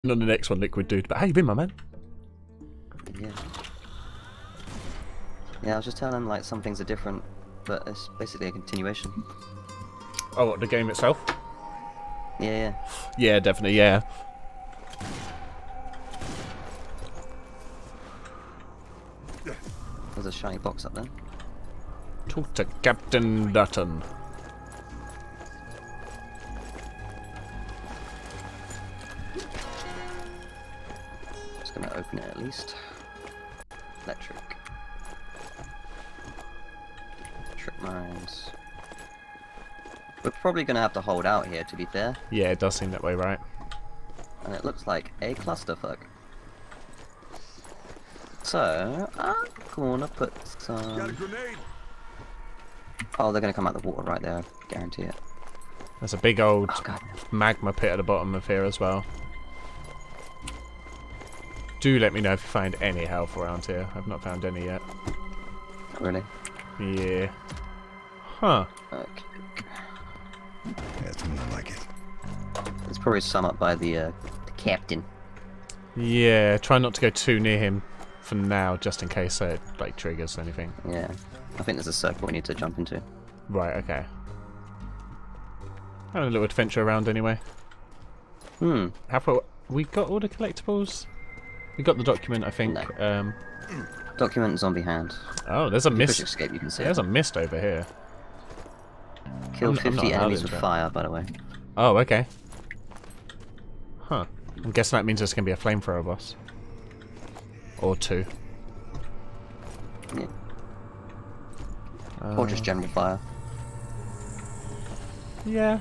On the next one, Liquid Dude. But how you been, my man? Yeah. Yeah, I was just telling him like some things are different, but it's basically a continuation. Oh, what, the game itself? Yeah. Yeah, definitely, yeah. There's a shiny box up there. Talk to Captain Dutton. Just gonna open it at least. Electric. Trip mines. We're probably gonna have to hold out here, to be fair. Yeah, it does seem that way, right? And it looks like a clusterfuck. So, I'm gonna put some... Got a grenade. Oh, they're gonna come out the water right there, I guarantee it. There's a big old Oh, God. magma pit at the bottom of here as well. Do let me know if you find any health around here. I've not found any yet. Really? Yeah. Huh. Okay. That's more like it. There's probably some up by the captain. Yeah, try not to go too near him for now, just in case it like triggers anything. Yeah. I think there's a circle we need to jump into. Right, okay. Having a little adventure around anyway. How far we got all the collectibles? We got the document, I think. No. Document zombie hand. Oh, there's a If you push mist. escape, you can see There's it. a mist over here. Kill I'm not 50 allowed enemies into with it. fire, by the way. Oh, okay. Huh. I'm guessing that means there's going to be a flamethrower boss. Or two. Yeah. Or just general fire. Yeah.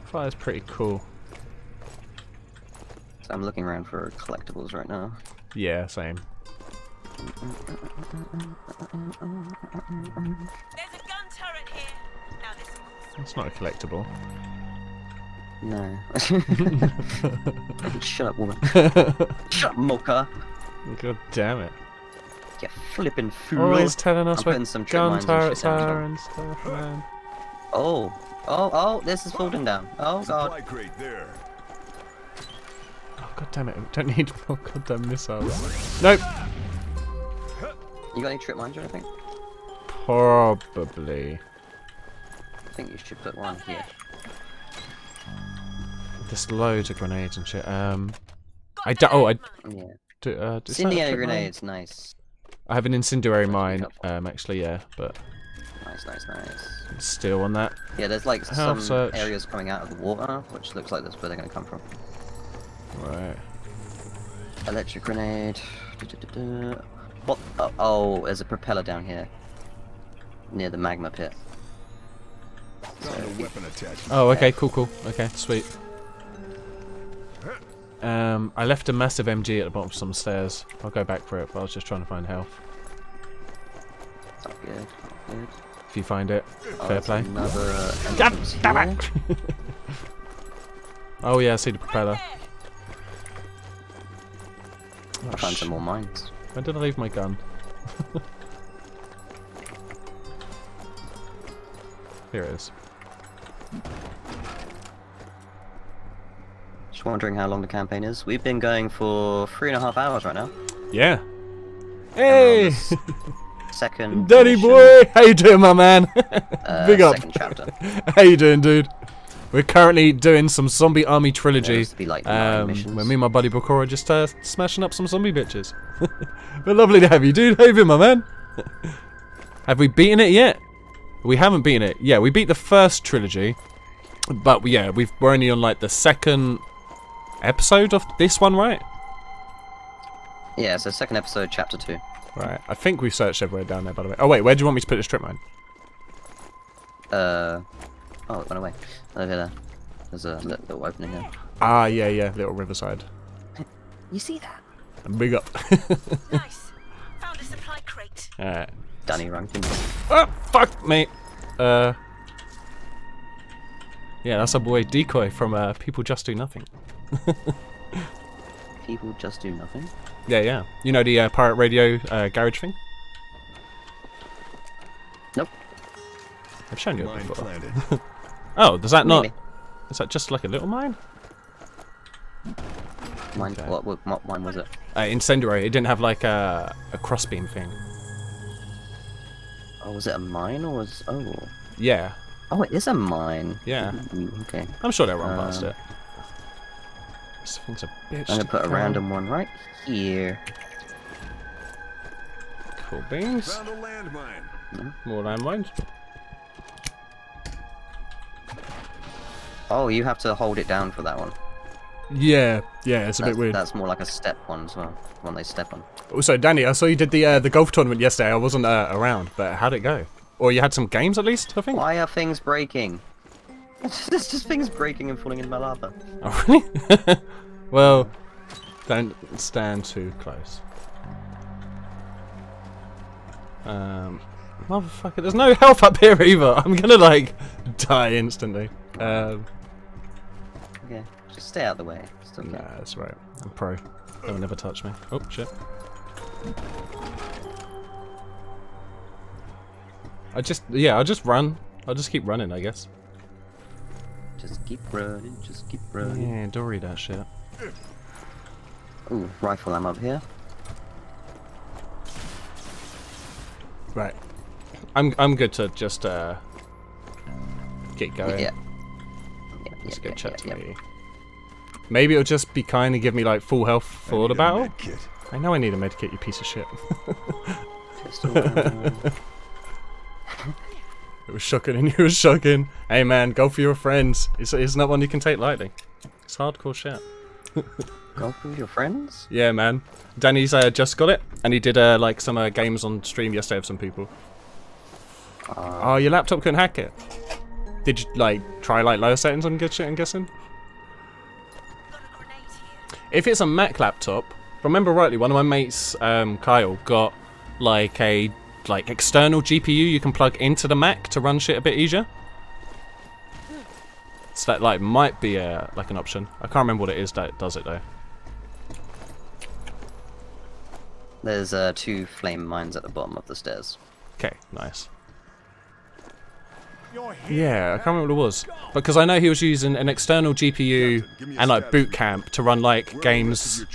Fire's pretty cool. So I'm looking around for collectibles right now. Yeah, same. There's a gun turret here. Now this. It's not a collectible. No. Shut up, woman. Shut up, mocha. God damn it. You flippin' fool. Always telling us I'm what putting some trip gun mines and turrets shit down. are and stuff, man. Oh, this is falling down. Oh, God. Supply crate there. Oh, god damn it. We don't need more goddamn missiles. Nope. You got any trip mines or anything? Probably. I think you should put one here. There's loads of grenades and shit. I do. Oh, I Yeah. do. Is that a Incendiary trip mine? grenades, nice. I have an incendiary mine. Careful. Actually, yeah, but Nice. it's still on that. Yeah, there's like Health some search. areas coming out of the water, which looks like that's where they're gonna come from. Right. Electric grenade. What? Oh, there's a propeller down here. Near the magma pit. Got a weapon attachment. Oh, okay, cool. Okay, sweet. I left a massive MG at the bottom of some stairs. I'll go back for it, but I was just trying to find health. Not good. Good. If you find it, Oh, fair there's play. Another God entrance damn here. it! Oh yeah, I see the propeller. I found some more mines. When did I leave my gun? Here it is. Just wondering how long the campaign is. We've been going for 3.5 hours right now. Yeah. And we're Hey! on this second Daddy mission, boy! How you doing, my man? Big up. Second chapter. How you doing, dude? We're currently doing some Zombie Army Trilogy. Used to be like 9 missions. When me and my buddy Bokora are just smashing up some zombie bitches. But lovely to have you, dude. How you been, my man? Have we beaten it yet? We haven't beaten it. Yeah, we beat the first trilogy. But yeah, we're only on like the second episode of this one, right? Yeah, so second episode, chapter 2. Right. I think we've searched everywhere down there, by the way. Oh, wait, where do you want me to put this trip mine? Oh, it went away. Over there. There's a little opening there. Ah, yeah, little riverside. You see that? And big up. Nice. Found a supply crate. Alright. Danny Rankin. Oh, fuck, mate. Yeah, that's our boy Decoy from People Just Do Nothing. People just do nothing. Yeah. You know the pirate radio garage thing? Nope. I've shown you it Mine before. planted. Oh, does that not... Maybe. Is that just like a little mine? Mine, Okay. what mine was it? Incendiary. It didn't have like a crossbeam thing. Oh, was it a mine or was... Oh. Yeah. Oh, it is a mine. Yeah. Okay. I'm sure they'll run past it. This thing's a bitch. I'm gonna put a random one right here. Cool beans. Found a landmine. More landmines. Oh, you have to hold it down for that one. Yeah, it's a bit weird. That's more like a step one as well. One they step on. Also, Danny, I saw you did the golf tournament yesterday. I wasn't around, but how'd it go? Or you had some games at least, I think? Why are things breaking? There's just things breaking and falling in my lava. Oh, really? Well, don't stand too close. Motherfucker, there's no health up here either. I'm gonna, like, die instantly. Okay, just stay out of the way. It's okay. Nah, that's right. I'm pro. They'll never touch me. Oh, shit. I'll just run. I'll just keep running, I guess. Just keep running, just keep running. Yeah, Dory that shit. Ooh, rifle ammo up here. Right. I'm good to just get going. Yeah. Just go chat to me. Maybe it'll just be kind and give me like full health for the battle. Kit. I know I need a medkit, you piece of shit. Pistol ammo. It was shocking and it was shocking. Hey man, go for your friends. It's not one you can take lightly. It's hardcore shit. Go with your friends? Yeah man. Danny's just got it and he did like some games on stream yesterday with some people. Oh, your laptop couldn't hack it. Did you like try like lower settings on good shit, I'm guessing? Got a grenade here. If it's a Mac laptop, if I remember rightly, one of my mates, Kyle, got like a external GPU you can plug into the Mac to run shit a bit easier. So that like might be like an option. I can't remember what it is that does it though. There's 2 flame mines at the bottom of the stairs. Okay, nice. Yeah, I can't remember what it was. Because I know he was using an external GPU and like boot camp to run like games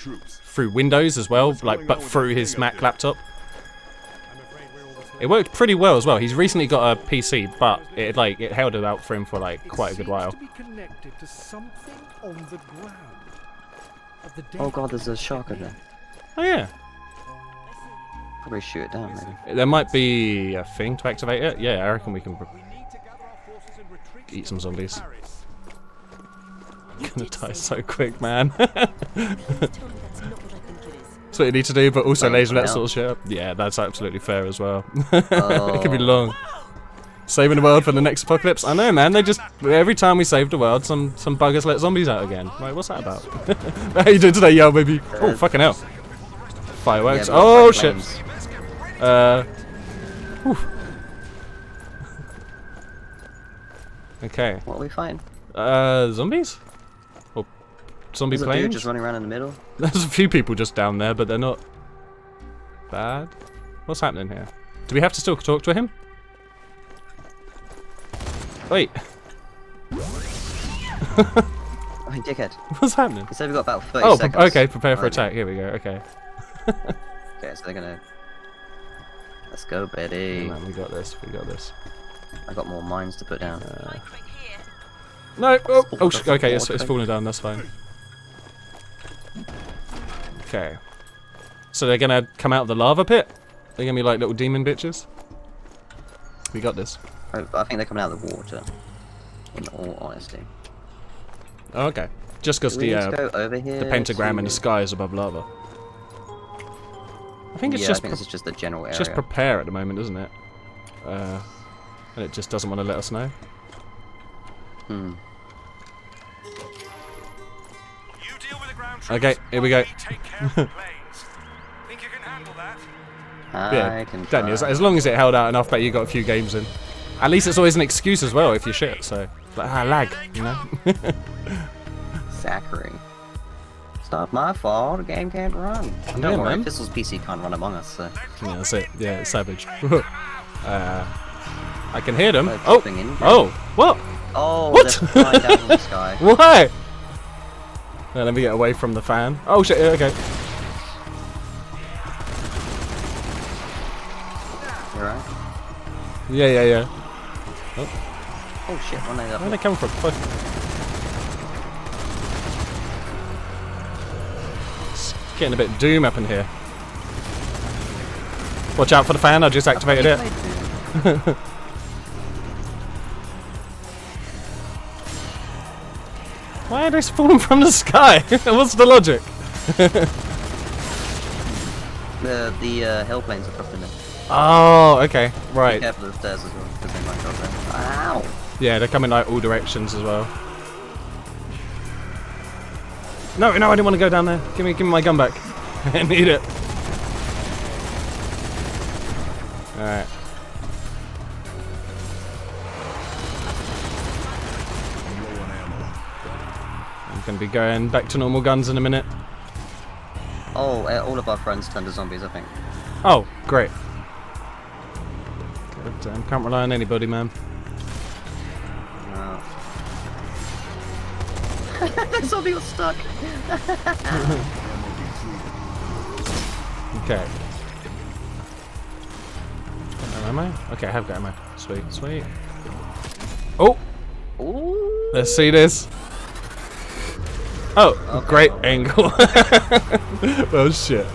through Windows as well, like but through his Mac laptop. It worked pretty well as well. He's recently got a PC, but it held it out for him for like quite a good while. Oh god, there's a shark over there. Oh yeah. Probably shoot it down, maybe. There might be a thing to activate it. Yeah, I reckon we can eat some zombies. I'm gonna die so quick, man. That's what you need to do, but also laser that sort of shit up. Yeah, that's absolutely fair as well. It could be long. Saving the world for the next apocalypse? I know, man. They just every time we save the world, some buggers let zombies out again. Like, what's that about? How you doing today, yo, baby? Oh, fucking hell! Fireworks! Yeah, Oh like shit! flames. Okay. What are we fighting? Zombies? Or zombie There's a dude planes? just running around in the middle. There's a few people just down there, but they're not bad. What's happening here? Do we have to still talk to him? Wait. Oh, you dickhead. What's happening? He said we've got about 30 seconds. Okay, prepare for Oh, attack. Here we go, okay. Okay, so they're gonna... Let's go, Betty. Yeah, man, we got this, we got this. I got more mines to put down. Supply crate here. No! Okay, it's falling down, that's fine. Okay. So they're gonna come out of the lava pit? They're gonna be like little demon bitches? We got this. I think they're coming out of the water. In all honesty. Oh, okay. Just because Do we the need to go over here pentagram in the to- sky is above lava. I think it's Yeah, just I think this is just the general area. it's just prepare at the moment, isn't it? And it just doesn't want to let us know. Hmm. You deal with the ground Okay, here we go. Take care of the planes. Think you can handle that? Yeah, I can Danny, try. as long as it held out enough, but you got a few games in. At least it's always an excuse as well if you shit. So like lag, you know. Zachary. It's not my fault, the game can't run. And Yeah, don't worry, man. Fizzle's PC can't run Among Us, so... Yeah, that's it. Yeah, it's savage. I can hear them. They're Oh, dropping in. oh, what? Oh, What? they're flying down from the sky. Why? Let me get away from the fan. Oh shit, yeah, okay. You alright? Yeah. Oh shit, one day up. Where are they coming from? Fuck. It's getting a bit doom up in here. Watch out for the fan, I just activated it. Why are they falling from the sky? What's the logic? The hell planes are dropping in. Oh, okay, Be right. careful of the stairs as well, because they might drop there. Ow! Yeah, they're coming like all directions as well. No, I didn't want to go down there. Give me my gun back. I need it. Alright. I'm gonna be going back to normal guns in a minute. Oh, all of our friends turned to zombies, I think. Oh, great. God damn, can't rely on anybody, man. No. The zombie was stuck! Okay. Got no ammo? Okay, I have got ammo. Sweet. Oh! Ooh! Let's see this. Oh, Okay. great angle. Oh shit.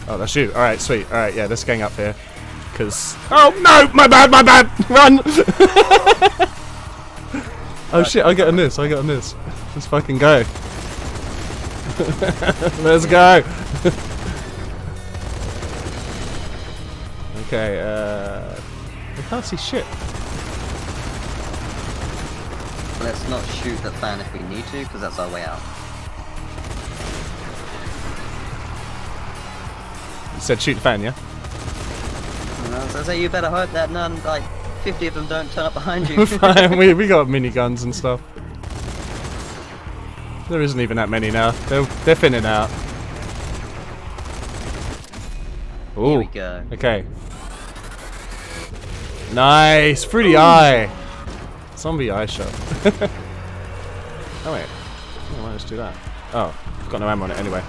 Oh, that's you. Alright, sweet. Alright, yeah, let's gang up here. Cause... Oh, no! My bad! Run! Oh shit, I get on this. Let's fucking go. Let's go! Okay, I can't see shit. Let's not shoot the fan if we need to, because that's our way out. You said shoot the fan, yeah? So I say you better hope that none, like, 50 of them don't turn up behind you. Fine, we got miniguns and stuff. There isn't even that many now. They're thinning out. Ooh. Here we go. Okay. Nice! Through the eye! Zombie eye shot. Oh wait. Oh, why let's do that? Oh, I've got no ammo on it anyway.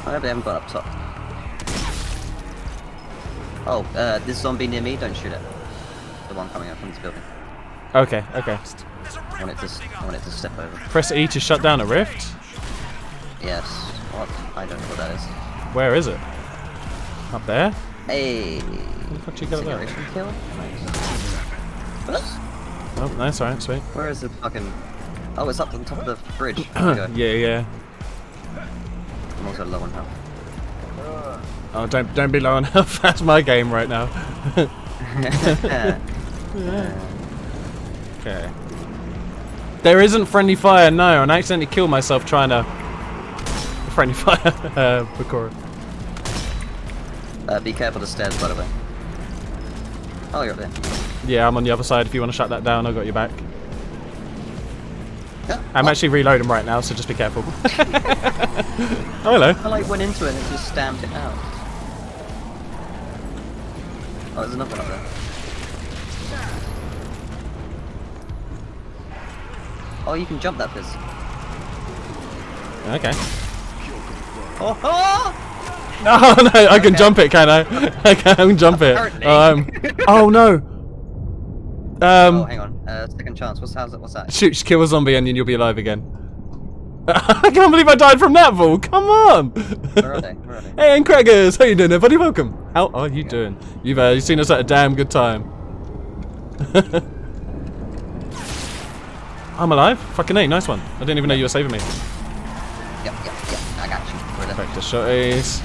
I hope they haven't got up top. Oh, this zombie near me, don't shoot it. The one coming up from this building. Okay. I want it to step over. Press E to shut down a rift? Yes. What? I don't know what that is. Where is it? Up there? Hey! How did you get it there? Incineration kill? Nice. Oh, nice, alright, sweet. Where is the fucking... Oh, it's up on top of the bridge. There we go. Yeah. I'm also low on health. Oh, don't be low on health. That's my game right now. Okay. There isn't friendly fire, no, and I accidentally killed myself trying to friendly fire Bakura. Be careful of the stairs, by the way. Oh, you're up there. Yeah, I'm on the other side if you want to shut that down, I got your back. Yeah. I'm actually reloading right now, so just be careful. Oh, hello. I like went into it and it just stamped it out. Oh, there's another one up there. Oh, you can jump that fizz. Okay. Oh, oh! Oh no, I can jump it, can I? I can jump it. Apparently. Oh no. Oh, hang on. Second chance. What's that? Shoot, kill a zombie and then you'll be alive again. I can't believe I died from that ball. Come on. Where are they? Hey, and Craggers, how you doing, everybody? Welcome. How are you doing? You've seen us at a damn good time. I'm alive. Fucking A, nice one. I didn't even know you were saving me. Yep. I got you. Where are they? Back to shotties.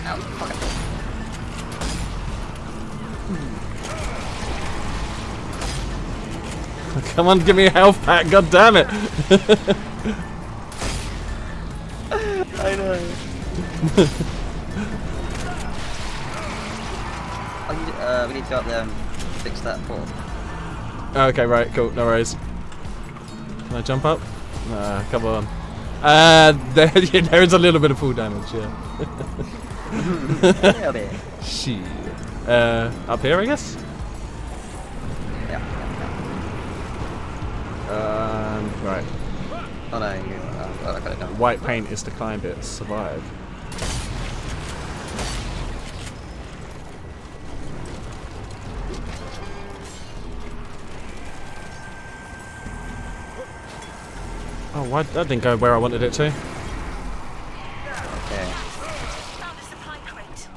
Ow, fuck it. Come on, give me a health pack. God damn it. I know. Oh, we need to go up there and fix that port. Okay, right, cool, no worries. Can I jump up? Nah, come on. There is a little bit of full damage, yeah. A little bit. Shit. Up here, I guess? Yeah. Right. Oh no, you. Oh, I got it done. White paint is to climb it. Survive. Oh, why that didn't go where I wanted it to? Okay. Found a supply crate.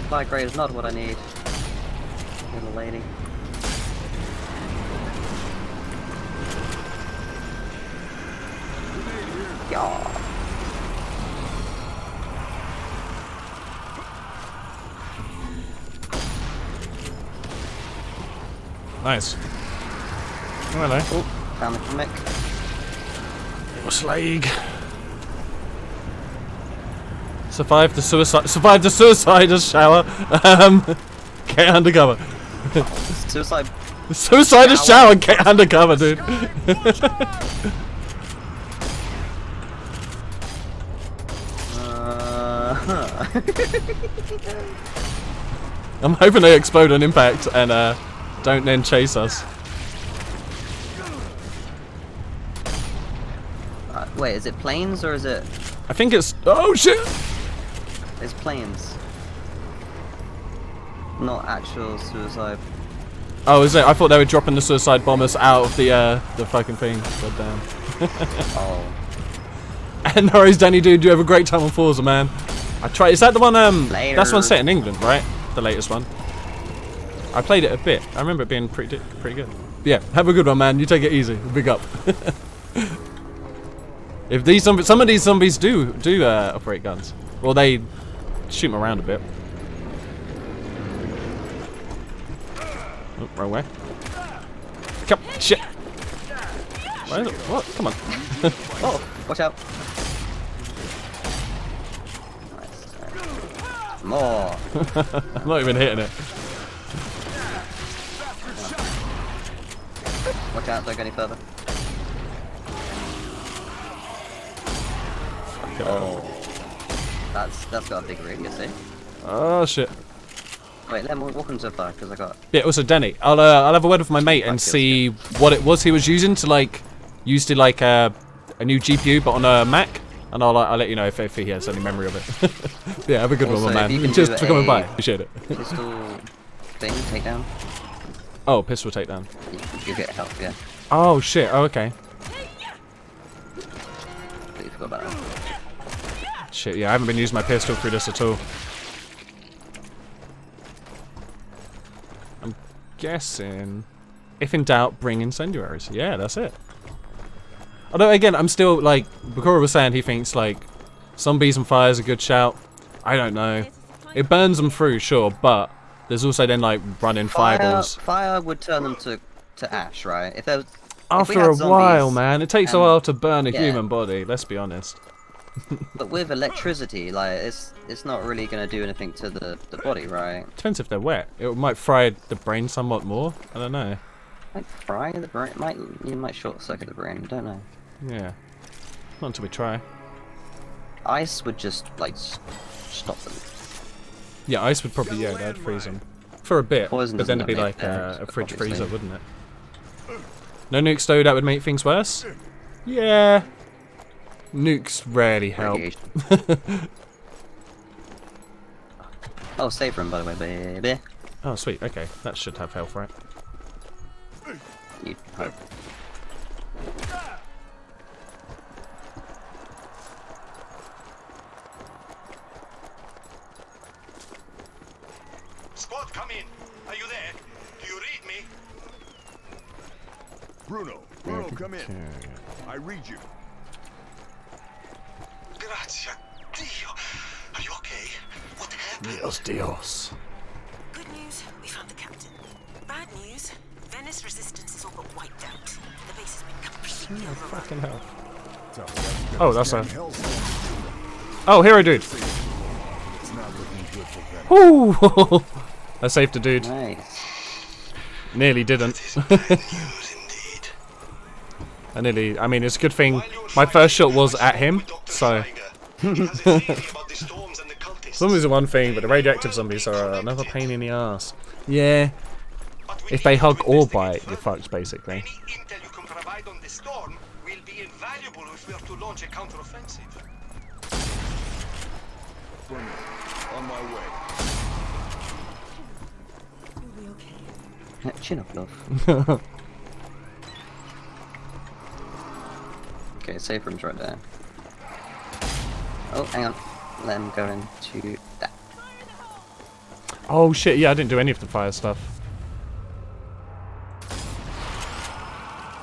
Supply crate is not what I need. Little lady. Yeah. Nice. Oh, hello. Oh, found the comic. Slag. Survive the suicide. Survive the suicide shower. Get undercover. Suicide. Suicide shower. Get undercover, dude. I'm hoping they explode on impact and don't then chase us. Wait, is it planes or is it? I think it's. Oh shit! It's planes. Not actual suicide. Oh, is it? I thought they were dropping the suicide bombers out of the fucking thing. God damn. Oh. And no worries, Danny, dude. You have a great time on Forza, man. I tried. Is that the one? Later. That's one set in England, right? The latest one. I played it a bit. I remember it being pretty good. Yeah. Have a good one, man. You take it easy. Big up. If these some of these zombies do operate guns, well, they shoot them around a bit. Oh, wrong way. Come, shit. Why is it, what? Come on. Oh, watch out. Nice. More. I'm not even hitting it. Watch out, don't go any further. Oh. That's got a big radius, eh? Oh shit. Wait, let me walk on so far, because I got... Yeah, also Danny, I'll have a word with my mate and see what it was he was using to like use to like a new GPU but on a Mac, and I'll let you know if he has any memory of it. Yeah, have a good Also, one, my if you man. can Just do for coming by, a appreciate it. Pistol thing, takedown. Oh, pistol takedown. You get help, yeah. Oh shit. Oh, okay. Completely forgot about that. Shit. Yeah, I haven't been using my pistol through this at all. I'm guessing, if in doubt, bring incendiaries. Yeah, that's it. Although again, I'm still like Bakura was saying, he thinks like zombies and fire is a good shout. I don't know. It burns them through, sure, but there's also then like running fireballs. Fire would turn them to ash, right? If there was, After a while, man, it takes a while to burn a human body. Let's be honest. But with electricity, like it's not really gonna do anything to the body, right? Depends if they're wet. It might fry the brain somewhat more. I don't know. Might fry the brain. You might short circuit the brain. I don't know. Yeah. Not until we try. Ice would just like stop them. Yeah, ice would probably, yeah, that'd freeze them. For a bit, Poison but then doesn't it'd be make like a sense, fridge obviously. freezer, wouldn't it? No nukes though, that would make things worse? Yeah. Nukes rarely help. Radiation. Oh, save room, by the way, baby. Oh, sweet, okay. That should have health, right? You hope. Squad, come in. Are you there? Do you read me? Bruno, come in. I read you. Grazie Dio. Are you okay? What happened? Dios. Good news, we found the captain. Bad news, Venice resistance is all but wiped out. The base has been completely overrun. Fucking hell. Oh, that's a... Oh, hero dude. It's not looking good for Venice. Woo! I saved a dude. Nice. Nearly didn't. I mean, it's a good thing my first shot was at him, so... Zombies are one thing, but the radioactive zombies are another pain in the ass. Yeah. If they hug or bite, you're fucked, basically. Any intel you can provide on the storm will be invaluable if we are to launch a counteroffensive. On my way. Chin up, love. Okay, safe room's right there. Oh, hang on. Let him go into that. Oh shit, yeah, I didn't do any of the fire stuff.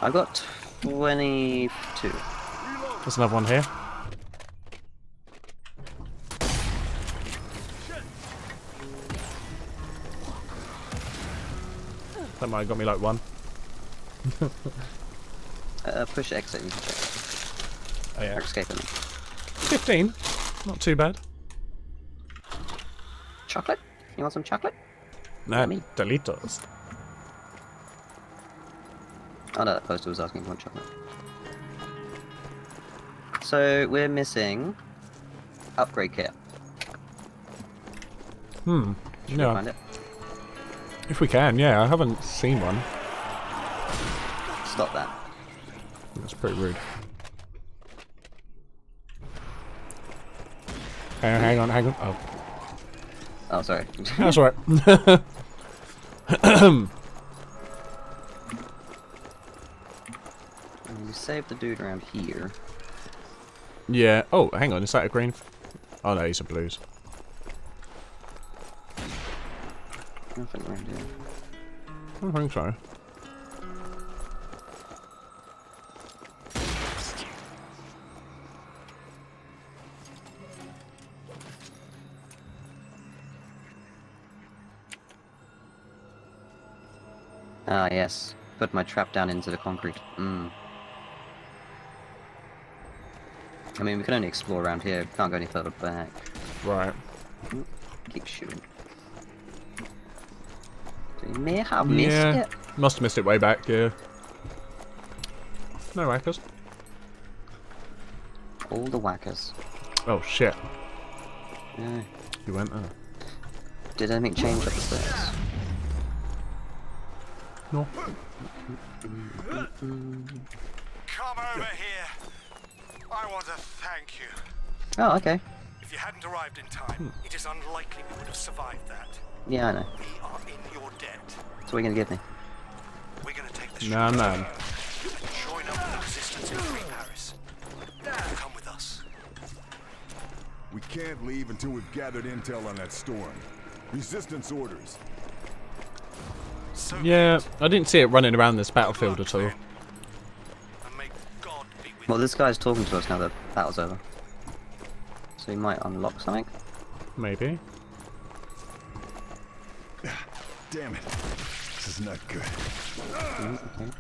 I got 22. There's another one here. That might have got me like 1. Push exit, you can check. Oh yeah. Or escape them. 15. Not too bad. Chocolate? You want some chocolate? Nah, Me. Delitos. Oh no, that poster was asking for chocolate. So, we're missing upgrade kit. Hmm. Should we Yeah. find it? If we can, yeah. I haven't seen one. Stop that. That's pretty rude. Hang on. Oh. Oh, sorry. That's alright. We saved the dude around here. Yeah. Oh, hang on. Is that a green? Oh no, he's a blues. Nothing around here. I don't think so. Ah, yes. Put my trap down into the concrete. I mean, we can only explore around here. Can't go any further back. Right. Keep shooting. So you may have missed Yeah. it. Must have missed it way back, yeah. No whackers. All the whackers. Oh shit. Yeah. You went there. Did anything change up the stairs? No. Come over here. I want to thank you. Oh, okay. If you hadn't arrived in time, it is unlikely we would have survived that. Yeah, I know. We are in your debt. So what are you gonna give me? We're going to take the Nah, ship. man. Join up with the resistance in Free Paris. Come with us. We can't leave until we've gathered intel on that storm. Resistance orders. So Yeah, I didn't see it running around this battlefield good at luck, all. then. And may God be with Well, this guy's talking to us now that battle's over. So he might unlock something. Maybe. Damn it. This is not good. Okay.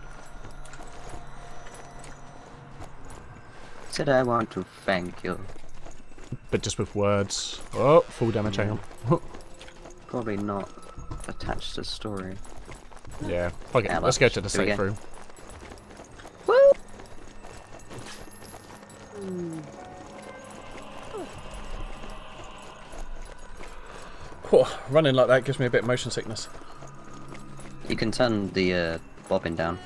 Said I want to thank you. But just with words. Oh, full damage, hang on. Probably not attached to the story. Yeah, fuck it. Yeah, Let's go to the here we safe go. room. Woo! Whew, running like that gives me a bit of motion sickness. You can turn the bobbin down.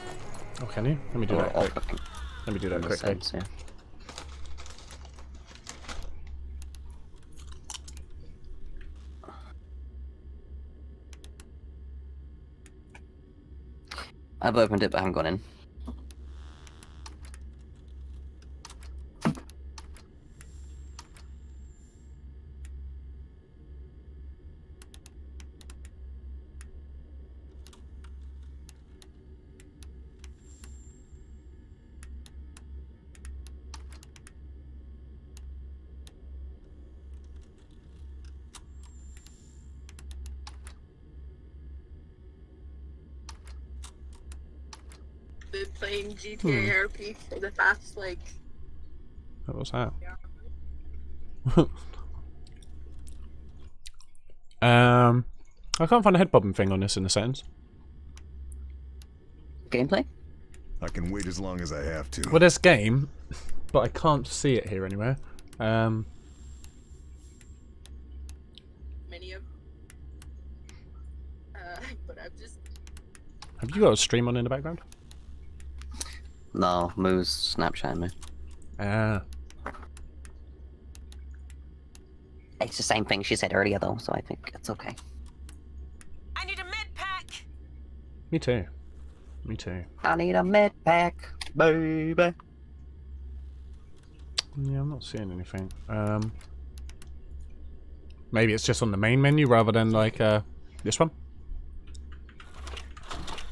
Oh, can you? Let me do Or that off, quick. I think. Let me do that in a quickly. sense, yeah. I've opened it but I haven't gone in. Been playing GTA RP for the past like What was that? I can't find a head bobbing thing on this in the settings. Gameplay? I can wait as long as I have to. Well, there's game, but I can't see it here anywhere. Many of. But I'm just. Have you got a stream on in the background? No, Moo's Snapchat me. Ah. It's the same thing she said earlier, though, so I think it's okay. I need a med pack. Me too. Me too. I need a med pack, baby. Yeah, I'm not seeing anything. Maybe it's just on the main menu rather than like this one.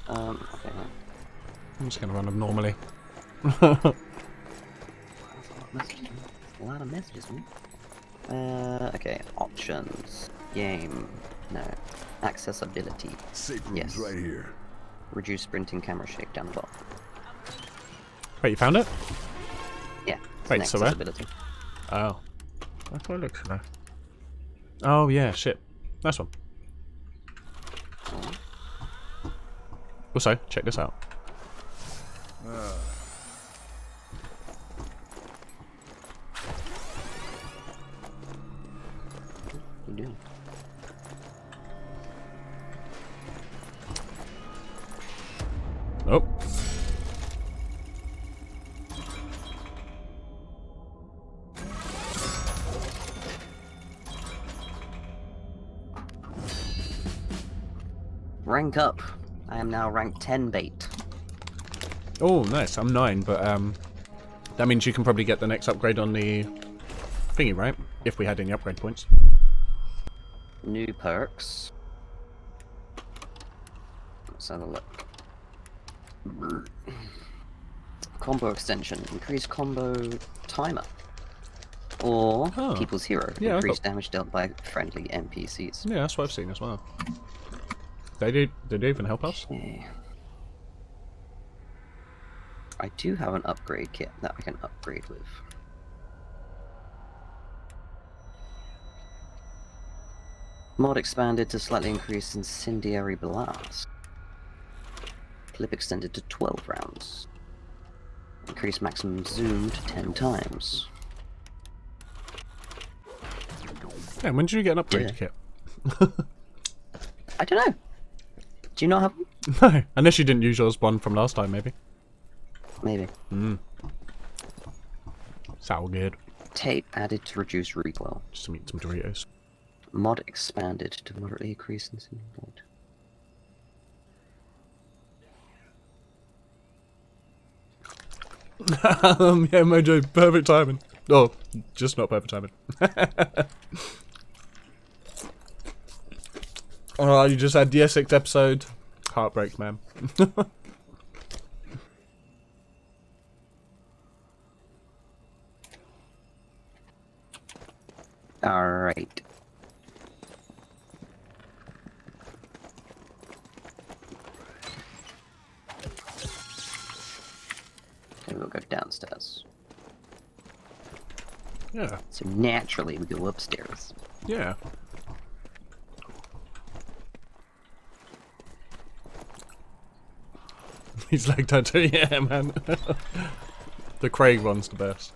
Okay. I'm just gonna run them normally. A lot of messages, man. Okay, options. Game. No. Accessibility. Safe room's Yes. right here. Reduce sprinting camera shake down the bottom. Wait, you found it? Yeah. Wait, it's so where? accessibility. Oh. I thought it looked nice. Oh yeah, shit. Nice one. Also, check this out. You do. Oh. Rank up. I am now rank 10 bait. Oh, nice. I'm 9, but that means you can probably get the next upgrade on the thingy, right? If we had any upgrade points. New perks. Let's have a look. Combo extension. Increase combo timer. Or Oh. people's hero. Yeah, I Increase got- damage dealt by friendly NPCs. Yeah, that's what I've seen as well. Did they even help us? Okay. I do have an upgrade kit that I can upgrade with. Mod expanded to slightly increase incendiary blast. Clip extended to 12 rounds. Increase maximum zoom to 10 times. Yeah, when did you get an upgrade kit? I don't know. Do you not have one? No, unless you didn't use yours one from last time, maybe. Maybe. Sour good. Tape added to reduce recoil. Just to eat some Doritos. Mod expanded to moderately increase incendiary blade. Yeah, Mojo, perfect timing. Oh, just not perfect timing. Oh, you just had the Essex episode. Heartbreak, man. Alright. Okay, we'll go downstairs. Yeah, So naturally we go upstairs. yeah. He's like tattoo, yeah, man. The Craig one's the best.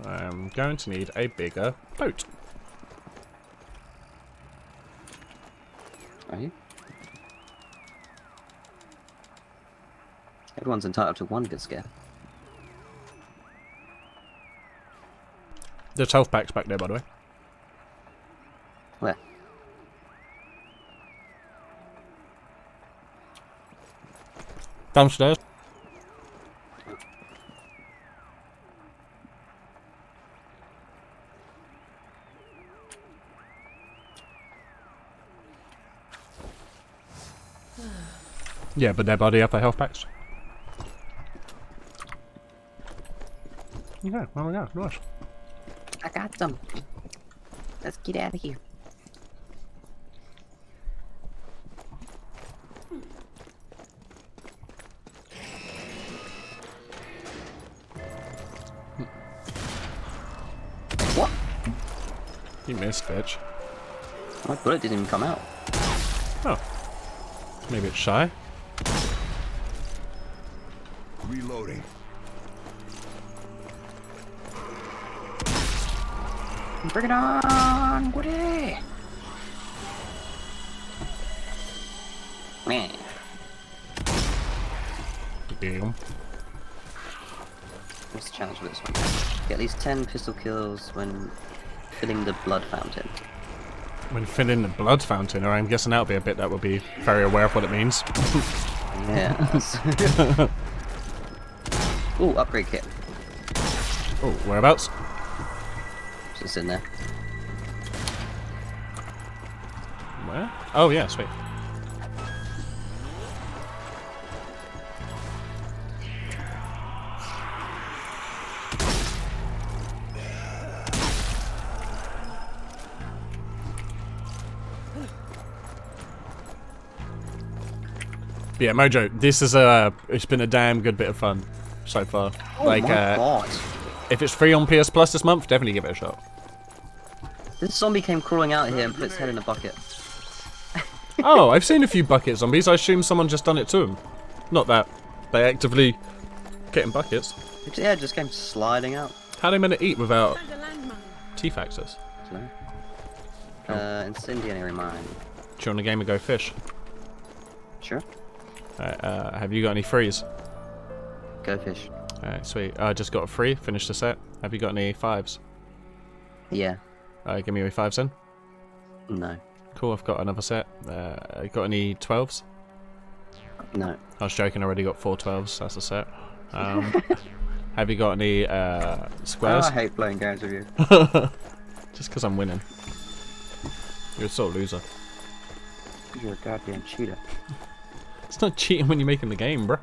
I'm going to need a bigger boat. Are you? Everyone's entitled to one good scare. There's health packs back there, by the way. Where? Downstairs. Yeah, but their body have the health packs. Okay, there we go. Nice. I got some. Let's get out of here. What? You missed, bitch. My bullet didn't even come out. Oh. Maybe it's shy. Reloading. Bring it on, Woody! Man. Damn. What's the challenge with this one? Get at least 10 pistol kills when filling the blood fountain. When filling the blood fountain, or I'm guessing that'll be a bit that will be very aware of what it means. Yes. Ooh, upgrade kit. Oh, whereabouts? Just in there. Where? Oh yeah, sweet. But yeah, Mojo, this is it's been a damn good bit of fun so far. Oh my god. If it's free on PS Plus this month, definitely give it a shot. This zombie came crawling out here and put its head in a bucket. Oh, I've seen a few bucket zombies. I assume someone just done it to them. Not that they actively get in buckets. Yeah, it just came sliding out. How are they meant to eat without Found a landmine. teeth access? Incendiary mine. Do you want a game of Go Fish? Sure. Have you got any frees? Go fish. Alright, sweet. I just got a free, finished the set. Have you got any fives? Yeah. Give me your fives then. No. Cool, I've got another set. Got any 12s? No. I was joking, I already got 4 12s, that's a set. Have you got any squares? Oh, I hate playing games with you. Just because I'm winning. You're a sort of loser. You're a goddamn cheater. It's not cheating when you're making the game, bro.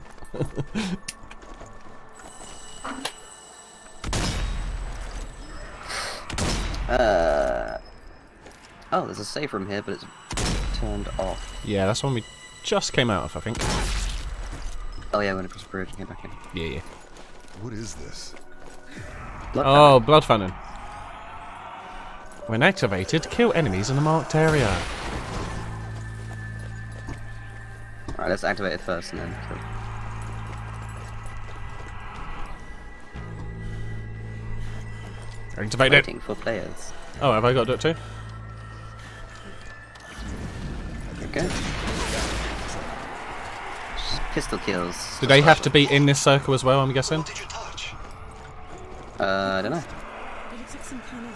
Oh, there's a save room here, but it's turned off. Yeah, that's one we just came out of, I think. Oh yeah, when it was bridge and came back in. Yeah, yeah. What is this? Blood Oh, blood fountain. When activated, kill enemies in the marked area. Alright, let's activate it first and then kill. Activate it. Waiting for players. Oh, have I got to do it too? Okay. Pistol kills. Do they have to be in this circle as well, I'm guessing? What did you touch? I don't know. It looks like some kind of...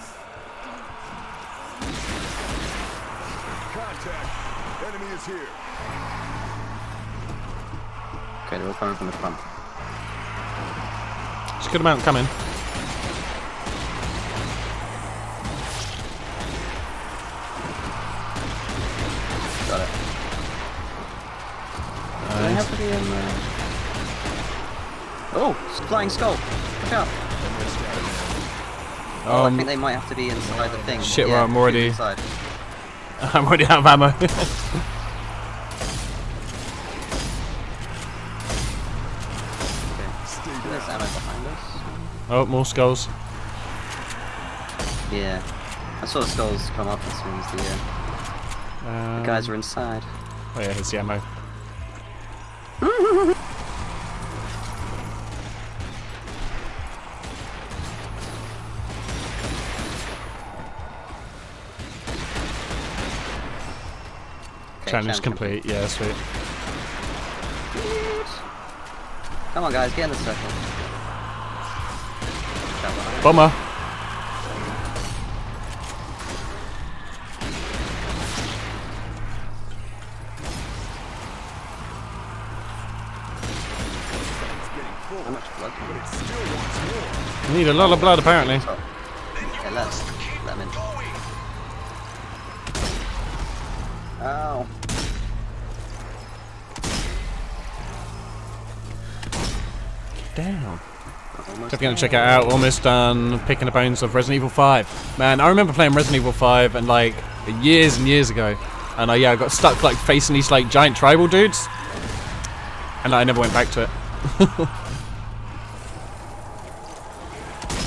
Contact. Enemy is here. Okay, they're all coming from the front. Just good amount coming. Got it. Do they have to be in there? Oh, flying skull. Look out. Oh, I think they might have to be inside the thing. Shit, Yeah, well, I'm already- inside. I'm already out of ammo. Okay, there's ammo behind us. Oh, more skulls. Yeah. I saw the skulls come up as soon as the guys were inside. Oh yeah, here's the ammo. Okay, Challenge complete. Yeah, sweet. Come on, guys, get in the circle. Bomber. How much blood can we Need a lot of blood, apparently. Okay, let them in. Ow. Damn. Almost Definitely gonna check it out. Almost done picking the bones of Resident Evil 5. Man, I remember playing Resident Evil 5 and like years and years ago, and I got stuck like facing these like giant tribal dudes, and I never went back to it.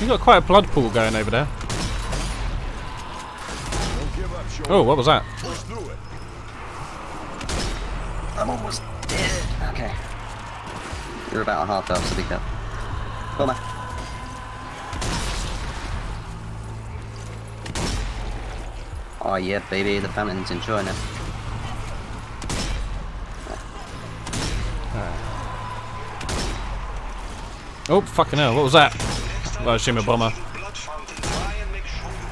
You got quite a blood pool going over there. Don't give up, Short. Oh, what was that? Push through it. I'm almost dead. Okay. You're about a half health, so be careful. Bomber. Oh yeah, baby, the fountain's enjoying it. Oh, fucking hell, what was that? I assume a bomber. Blood fountain. Try and make sure you know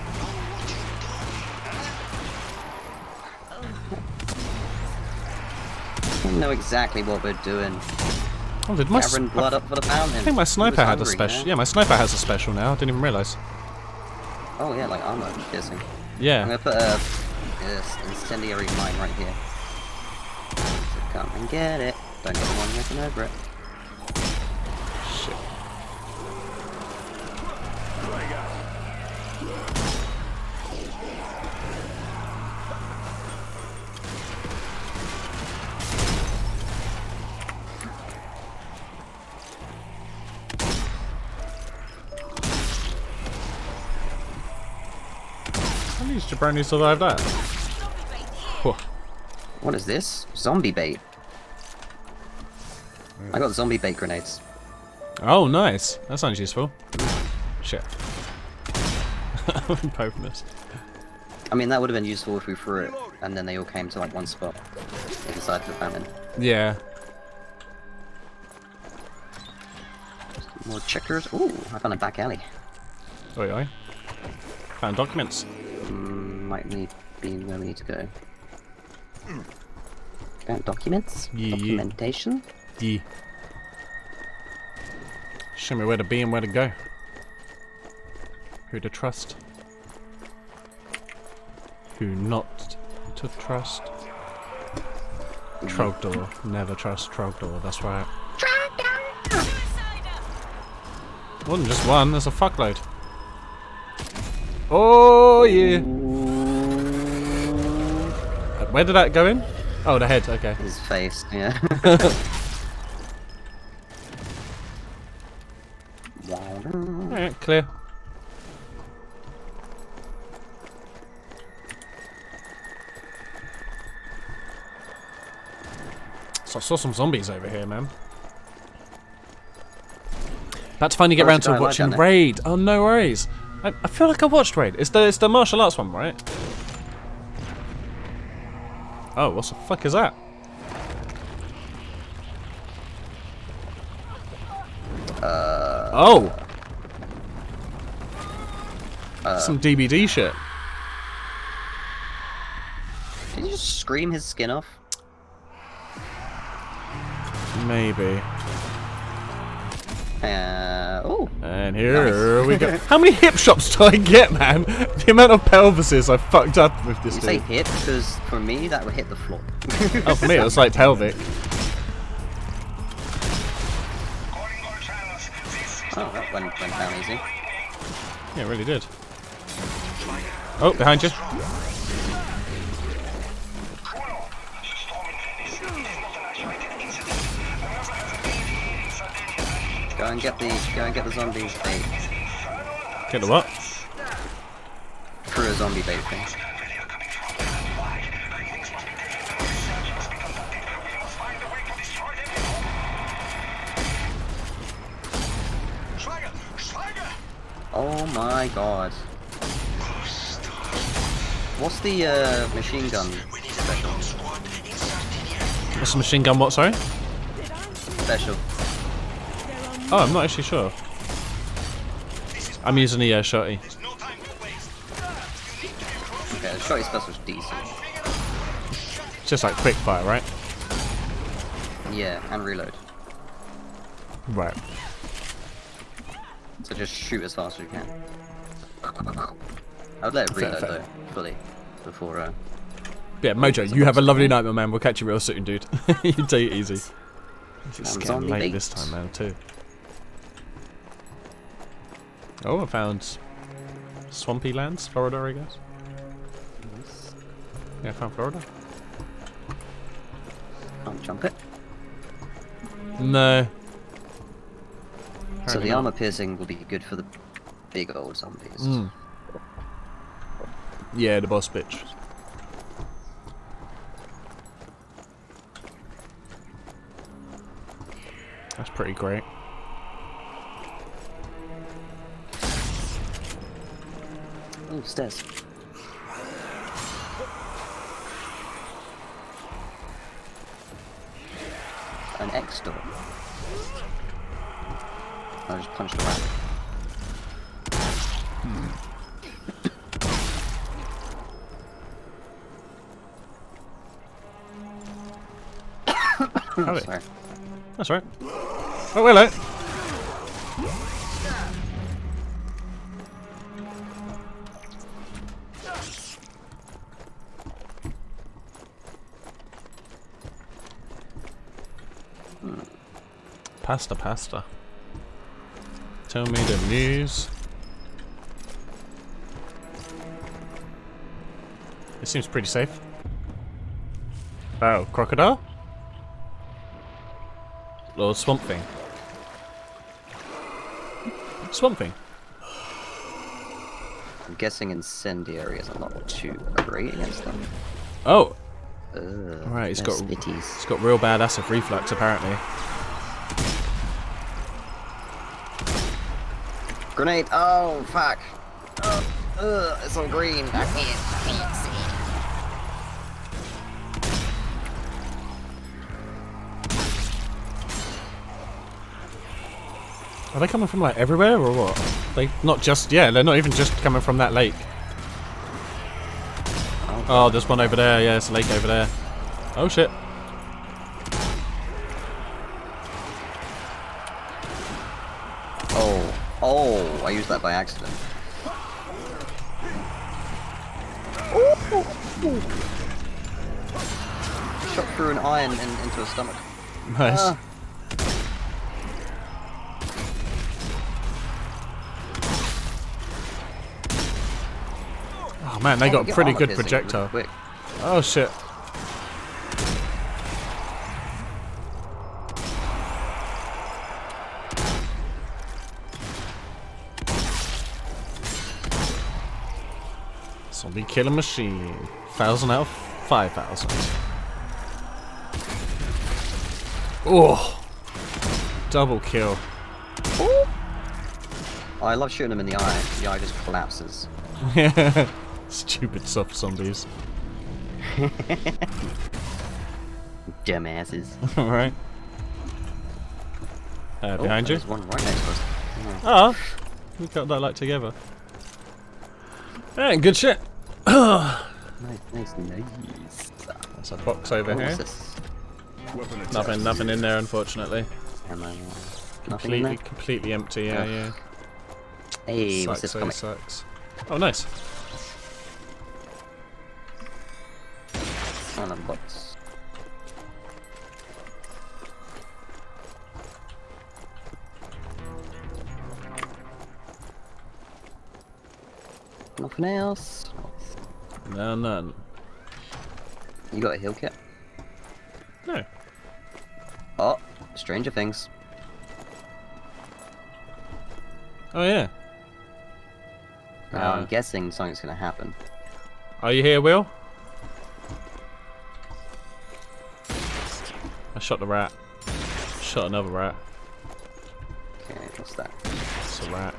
what you're doing. We know exactly what we're doing. Oh, did my Gathering blood up for the fountain. I think my sniper had a hungry, special. huh? Yeah, my sniper has a special now. I didn't even realise. Oh yeah, like armor piercing. I'm Yeah. gonna put a incendiary mine right here. So come and get it. Don't get the one looking over it. Shit. At least Jabroni survived that. Whew. What is this? Zombie bait. I got zombie bait grenades. Oh, nice. That sounds useful. Shit. Both missed. I mean, that would have been useful if we threw it, and then they all came to like one spot inside the fountain. Yeah. More checkers. Ooh, I found a back alley. Oi, oi. Found documents. Might be where we need to go. Found documents? Yeah. Documentation? Yeah. Show me where to be and where to go. Who to trust. Who not to trust. Trogdor. Never trust Trogdor, that's right. Wasn't just one, there's a fuckload. Oh yeah! Where did that go in? Oh, the head, okay. His face, yeah. Alright, clear. So I saw some zombies over here, man. About to finally get Oh, around there's a to guy watching right down there. Raid. Oh, no worries. I feel like I watched Raid. It's the martial arts one, right? Oh, what the fuck is that? Oh! Some DBD shit. Did you just scream his skin off? Maybe. Oh. And here we go. How many hip shots do I get, man? The amount of pelvises I fucked up with this You say dude. hit because for me that would hit the floor. Oh, for me it was like pelvic. Oh, that went down easy. Yeah, it really did. Oh, behind you. Go and get the zombies bait. Get the what? Through a zombie bait thing. Oh my god. What's the machine gun special? What's the machine gun what, sorry? Special. Oh, I'm not actually sure. I'm using the shotty. Okay, the shotty special's decent. It's just like quick fire, right? Yeah, and reload. Right. So just shoot as fast as you can. I would let it reload fair. though, fully, before Yeah, Mojo, you have a lovely night, my man. We'll catch you real soon, dude. You take it easy. It's getting zombie late bait. this time, man, too. Oh, I found swampy lands, Florida, I guess. Yeah, I found Florida. Can't jump it. No. So Apparently the not. armor piercing will be good for the big old zombies. Mm. Yeah, the boss bitch. That's pretty great. Oh, stairs. An X door. I just punched a rat. Howdy. Sorry. That's right. Oh, hello. Pasta. Tell me the news. It seems pretty safe. Oh, crocodile? Or swamp thing? Swamp thing. I'm guessing incendiary is not too great against them. Oh! Ugh, Right, it's they're got spitties. it's got real bad acid reflux apparently. Grenade! Oh, fuck! It's all green. I can't see. Are they coming from like everywhere or what? They not just they're not even just coming from that lake. Oh, there's one over there. Yeah, it's a lake over there. Oh shit. Oh, I used that by accident. Shot through an iron into a stomach. Nice. Oh man, they got a pretty good projectile. Quick. Oh shit. Zombie killer machine. 1,000 out of 5,000. Oh! Double kill. Oh, I love shooting them in the eye. The eye just collapses. Stupid soft zombies. Dumbasses. Alright. Behind you? There's one right next to us. Oh, we got that like together. Yeah, good shit. Nice. There's a box over What's here. this? Weapon attack. Nothing in there, unfortunately. Ammo. Nothing in there? Completely empty. Yeah, Ugh. yeah. Hey, what's this comic? Sucks. Oh, nice. On a box. Nothing else. No, none. You got a heal kit? No. Oh, Stranger Things. Oh yeah. Now I'm guessing something's gonna happen. Are you here, Will? I shot the rat. Shot another rat. Okay, what's that? It's a rat.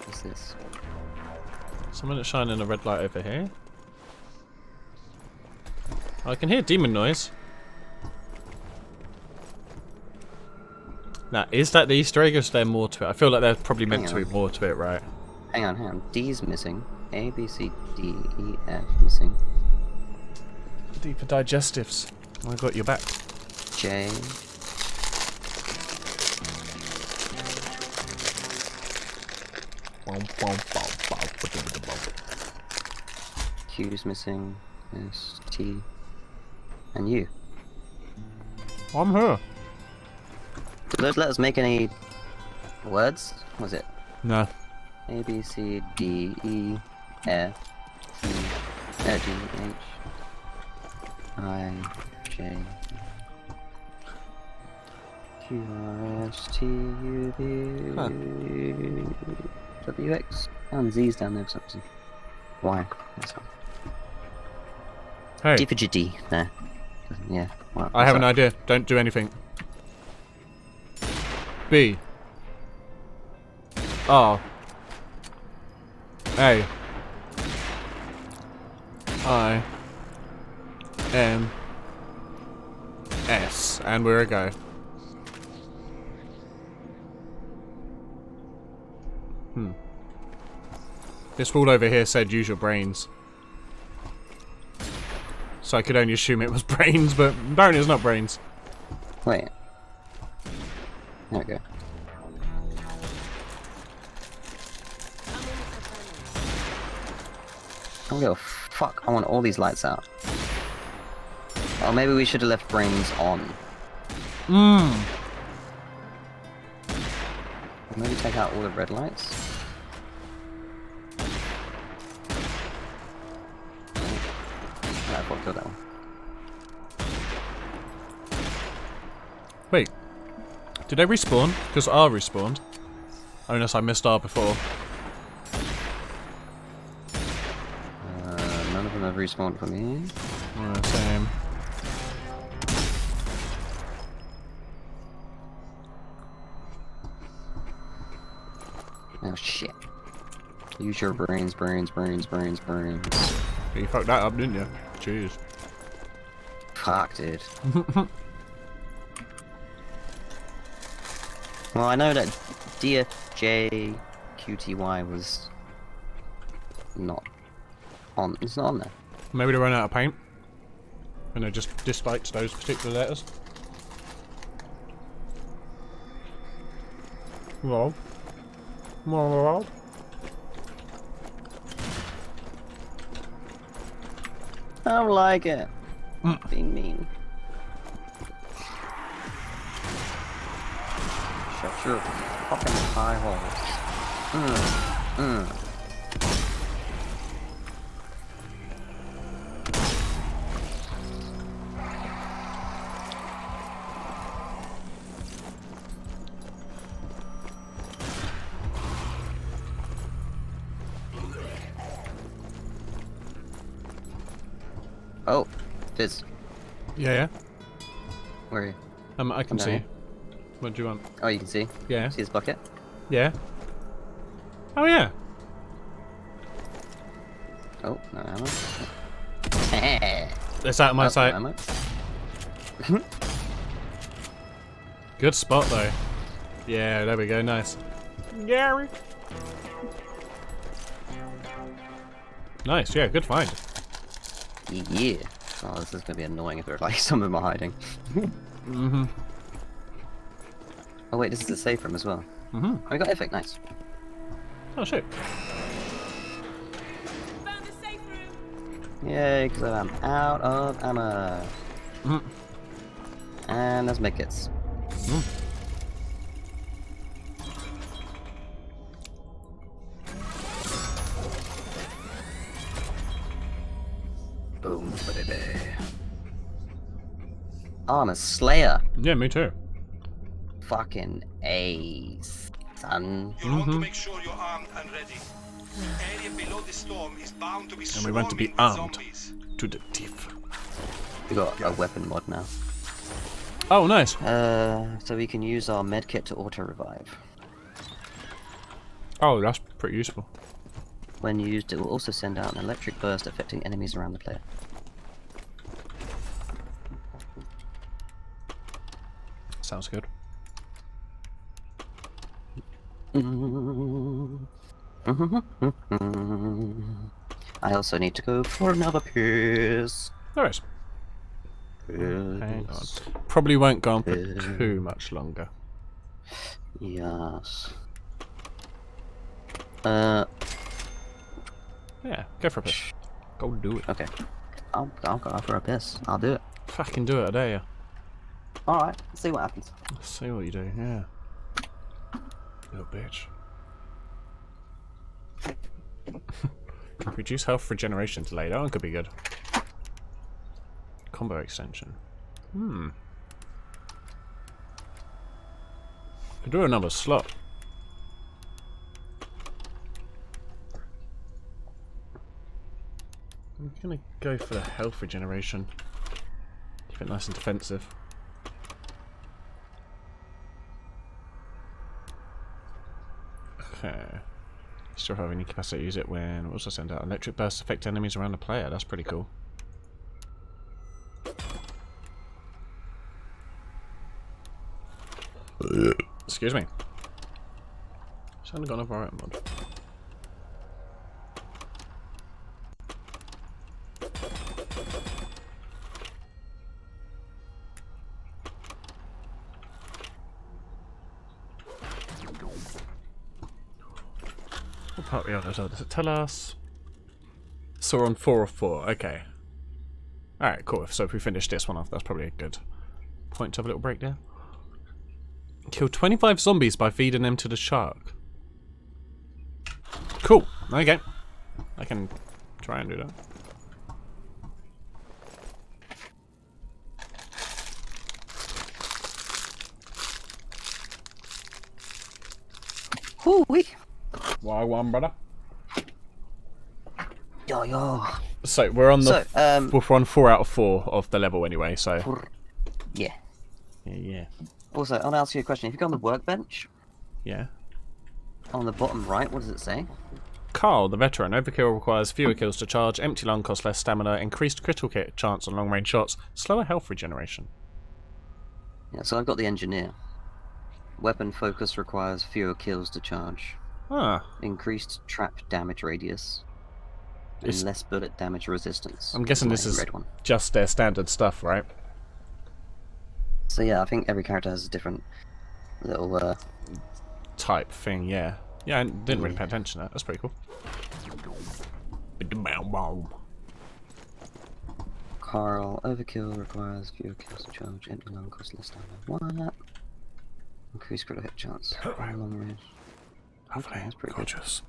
What's this? Someone that's shining a red light over here. I can hear demon noise. Now, is that the Easter egg or is there more to it? I feel like there's probably meant to be more to it, right? Hang on. D's missing. A, B, C, D, E, F missing. D for digestives. I got your back. J. Q's missing. S, T, and U. I'm here. Do those letters make any words? What was it? No. A, B, C, D, E, F, G, H, I, J, Q, R, S, T, U, V, W, X. Oh, and Z's down there for some reason. Y. That's one. Hey, D for G, D. There. Yeah. Well, I have an what's idea. Don't do anything. B. R. A. I. N. S. And we're a go. This wall over here said use your brains. So I could only assume it was brains, but apparently it's not brains. Wait. There we go. Oh, go fuck. I want all these lights out. Oh, maybe we should have left brains on. Or maybe take out all the red lights. I thought kill that one. Wait. Did they respawn? Because R respawned. Unless I missed R before. None of them have respawned for me. Same. Oh shit. Use your brains. You fucked that up, didn't you? Jeez. Fuck, dude. Well, I know that DFJQTY was not on. It's not on there. Maybe they ran out of paint. And they just disliked those particular letters. Well. Well. I don't like it. Being mean. Shut your fucking pie holes. Oh, Fizz. Yeah. Where are you? I can down see. here. What do you want? Oh, you can see? Yeah. See his bucket? Yeah. Oh yeah. Oh, no ammo. It's out of my sight. Ammo. Good spot though. Yeah, there we go. Nice. Gary. Nice. Yeah, good find. Yeah. Oh, this is gonna be annoying if there's like some of them are hiding. Oh wait, this is a safe room as well. Oh, we got Epic, nice. Oh shit. Found the safe room. Yay, because I'm out of ammo. And there's medkits. Boom, baby. Armor Slayer. Yeah, me too. Fucking A, son. You want to make sure you're armed and ready. Area below the storm is bound to be And we want to be swarming armed with zombies. to the teeth. We got a weapon mod now. Oh, nice. So we can use our medkit to auto revive. Oh, that's pretty useful. When used, it will also send out an electric burst affecting enemies around the player. Sounds good. I also need to go for another piss. Nice. Hang on. Probably won't go on for too much longer. Yes. Yeah, go for a piss. Go do it. Okay. I'll go for a piss. I'll do it. Fucking do it, I dare you. Alright, let's see what happens. Let's see what you do, yeah. Little bitch. Reduce health regeneration delay. That one could be good. Combo extension. Could do another slot. I'm gonna go for the health regeneration. Keep it nice and defensive. Okay. Still have any capacity to use it when... What was I send out? Electric bursts affect enemies around the player. That's pretty cool. Excuse me. It's only got a variant mod. What part are we on? Does it tell us? So we're on 4 of 4. Okay. Alright, cool. So if we finish this one off, that's probably a good point to have a little break there. Kill 25 zombies by feeding them to the shark. Cool. Okay. I can try and do that. Hoo-wee. Why one, brother? Yo, yo. So we're on the So, we're on 4 out of 4 of the level anyway. So yeah. yeah. Also, I'll ask you a question. If you go on the workbench, Yeah. on the bottom right, what does it say? Carl, the veteran. Overkill requires fewer kills to charge. Empty lung costs less stamina. Increased critical hit chance on long range shots. Slower health regeneration. Yeah, so I've got the engineer. Weapon focus requires fewer kills to charge. Ah. Increased trap damage radius. And It's- less bullet damage resistance. I'm guessing this is red one. just their standard stuff, right? So yeah, I think every character has a different little Type thing, yeah. Yeah, I didn't really pay attention to that. That's pretty cool. Carl, overkill requires fewer kills to charge. Empty lung costs less stamina. What? Increased critical hit chance. Long range. Lovely. That's pretty Gorgeous.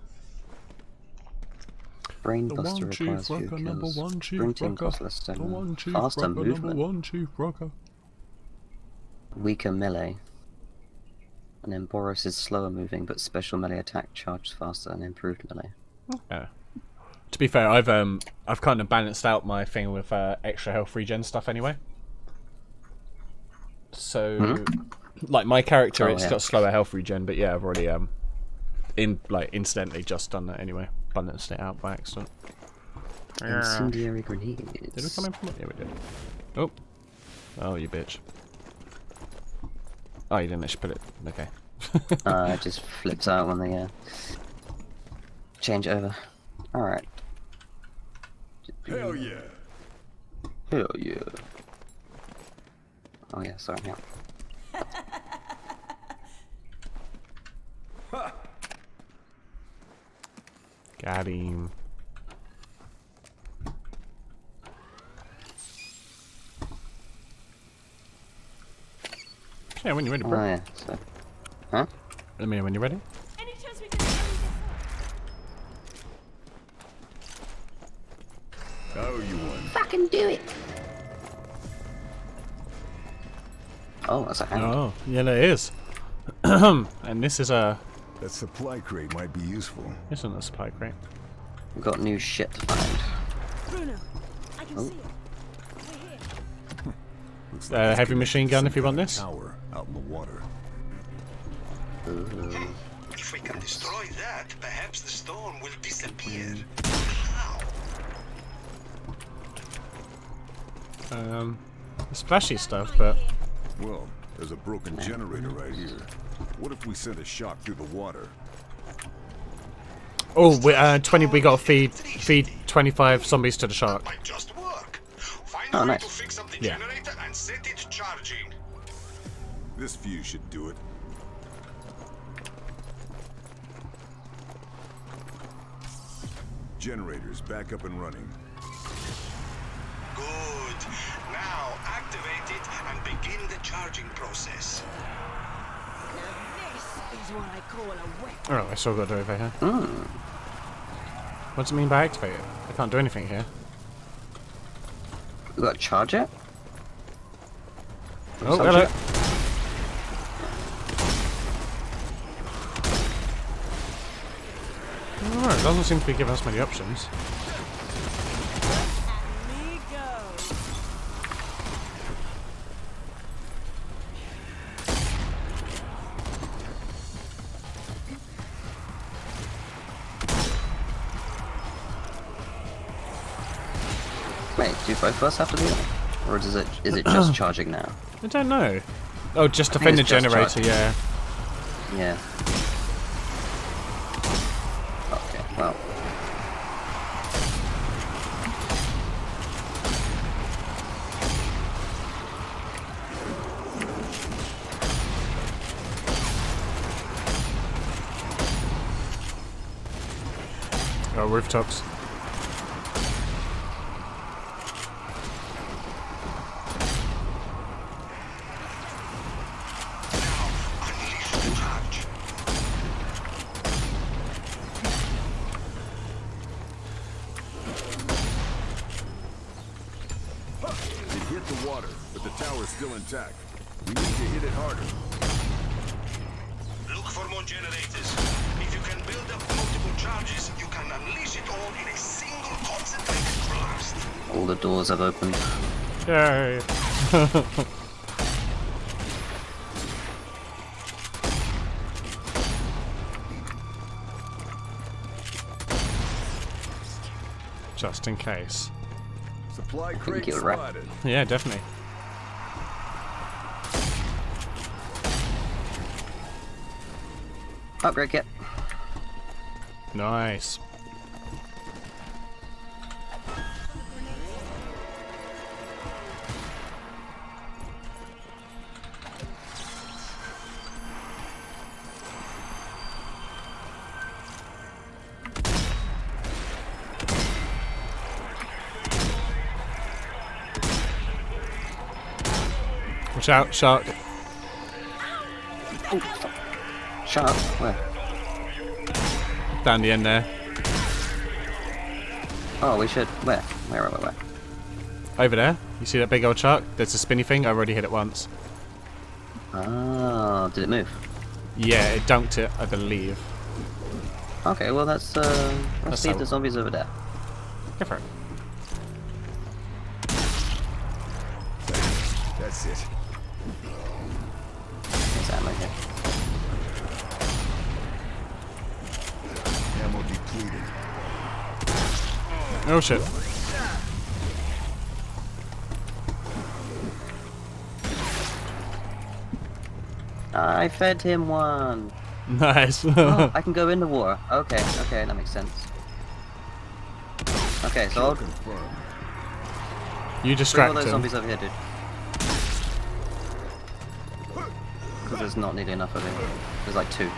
Brain The buster one requires chief fewer rocker, number kills. one chief Sprinting rocker. costs less The stamina. one chief Faster rocker, number movement. one chief rocker. Weaker melee. And then Boros is slower moving, but special melee attack charged faster and improved melee. Yeah. To be fair, I've kind of balanced out my thing with extra health regen stuff anyway. So, like my character, Oh, it's yeah. got slower health regen, but yeah, I've already incidentally just done that anyway, balanced it out by accident. Incendiary grenades. Did we come in from it? Yeah, we did. Oh, oh, you bitch. Oh, you didn't actually put it. Okay. It just flips out when they change it over. Alright. Hell yeah. Hell yeah. Oh yeah, sorry, yeah. Got him. Yeah, when you're ready, Oh bro. yeah, so. Huh? Let me know when you're ready. Any chance we can Oh, you won. Fucking do it! Oh, that's a hand. Oh, yeah, it is. And this is a... That supply crate might be useful. This isn't a supply crate. We've got new shit to find. Bruno, I can Oh. see it. We're here. Looks Heavy it's machine gun if you want connected this. to some kind of tower out in the water. If we can destroy that, perhaps the storm will disappear. How? It's flashy stuff, but... Well, there's a broken generator right here. What if we sent a shock through the water? Oh, 20. We got to feed 25 zombies to the shark. Might just work. Find Oh, a way nice. to fix up the Yeah. generator and set it charging. This fuse should do it. Generators back up and running. Good. Now activate it and begin the charging process. Now this is what I call a weapon. Oh, I still got to do over here. What does it mean by activate it? I can't do anything here. We got to charge it? Oh, Some hello. shit. Alright, it doesn't seem to be giving us many options. Me go. Do both of us have to do that? Or is it just charging now? I don't know. Oh, just I think defend the it's just generator, charging. yeah. Yeah. Okay, well. Oh, rooftops. Unleash the charge. It hit the water, but the tower's still intact. We need to hit it harder. Look for more generators. If you can build up multiple charges, you can unleash it all in a single concentrated blast. All the doors have opened. Yay. Just in case. Supply crate you're right. spotted. Yeah, definitely. Upgrade kit. Nice. Watch out, shark. Oh, fuck. Shut up. Where? Down the end there. Oh, we should. Where? Over there. You see that big old shark? There's a spinny thing. I already hit it once. Oh, did it move? Yeah, it dunked it, I believe. Okay, well let's see how- the zombies over there. Go for it. That's it. There's ammo here. Ammo depleted. Oh shit. I fed him one. Nice. Oh, I can go in the water. Okay, that makes sense. Okay, so I'll bring Confirmed. You all distract those him. zombies over here, dude. Because there's not nearly enough of it. There's like 2.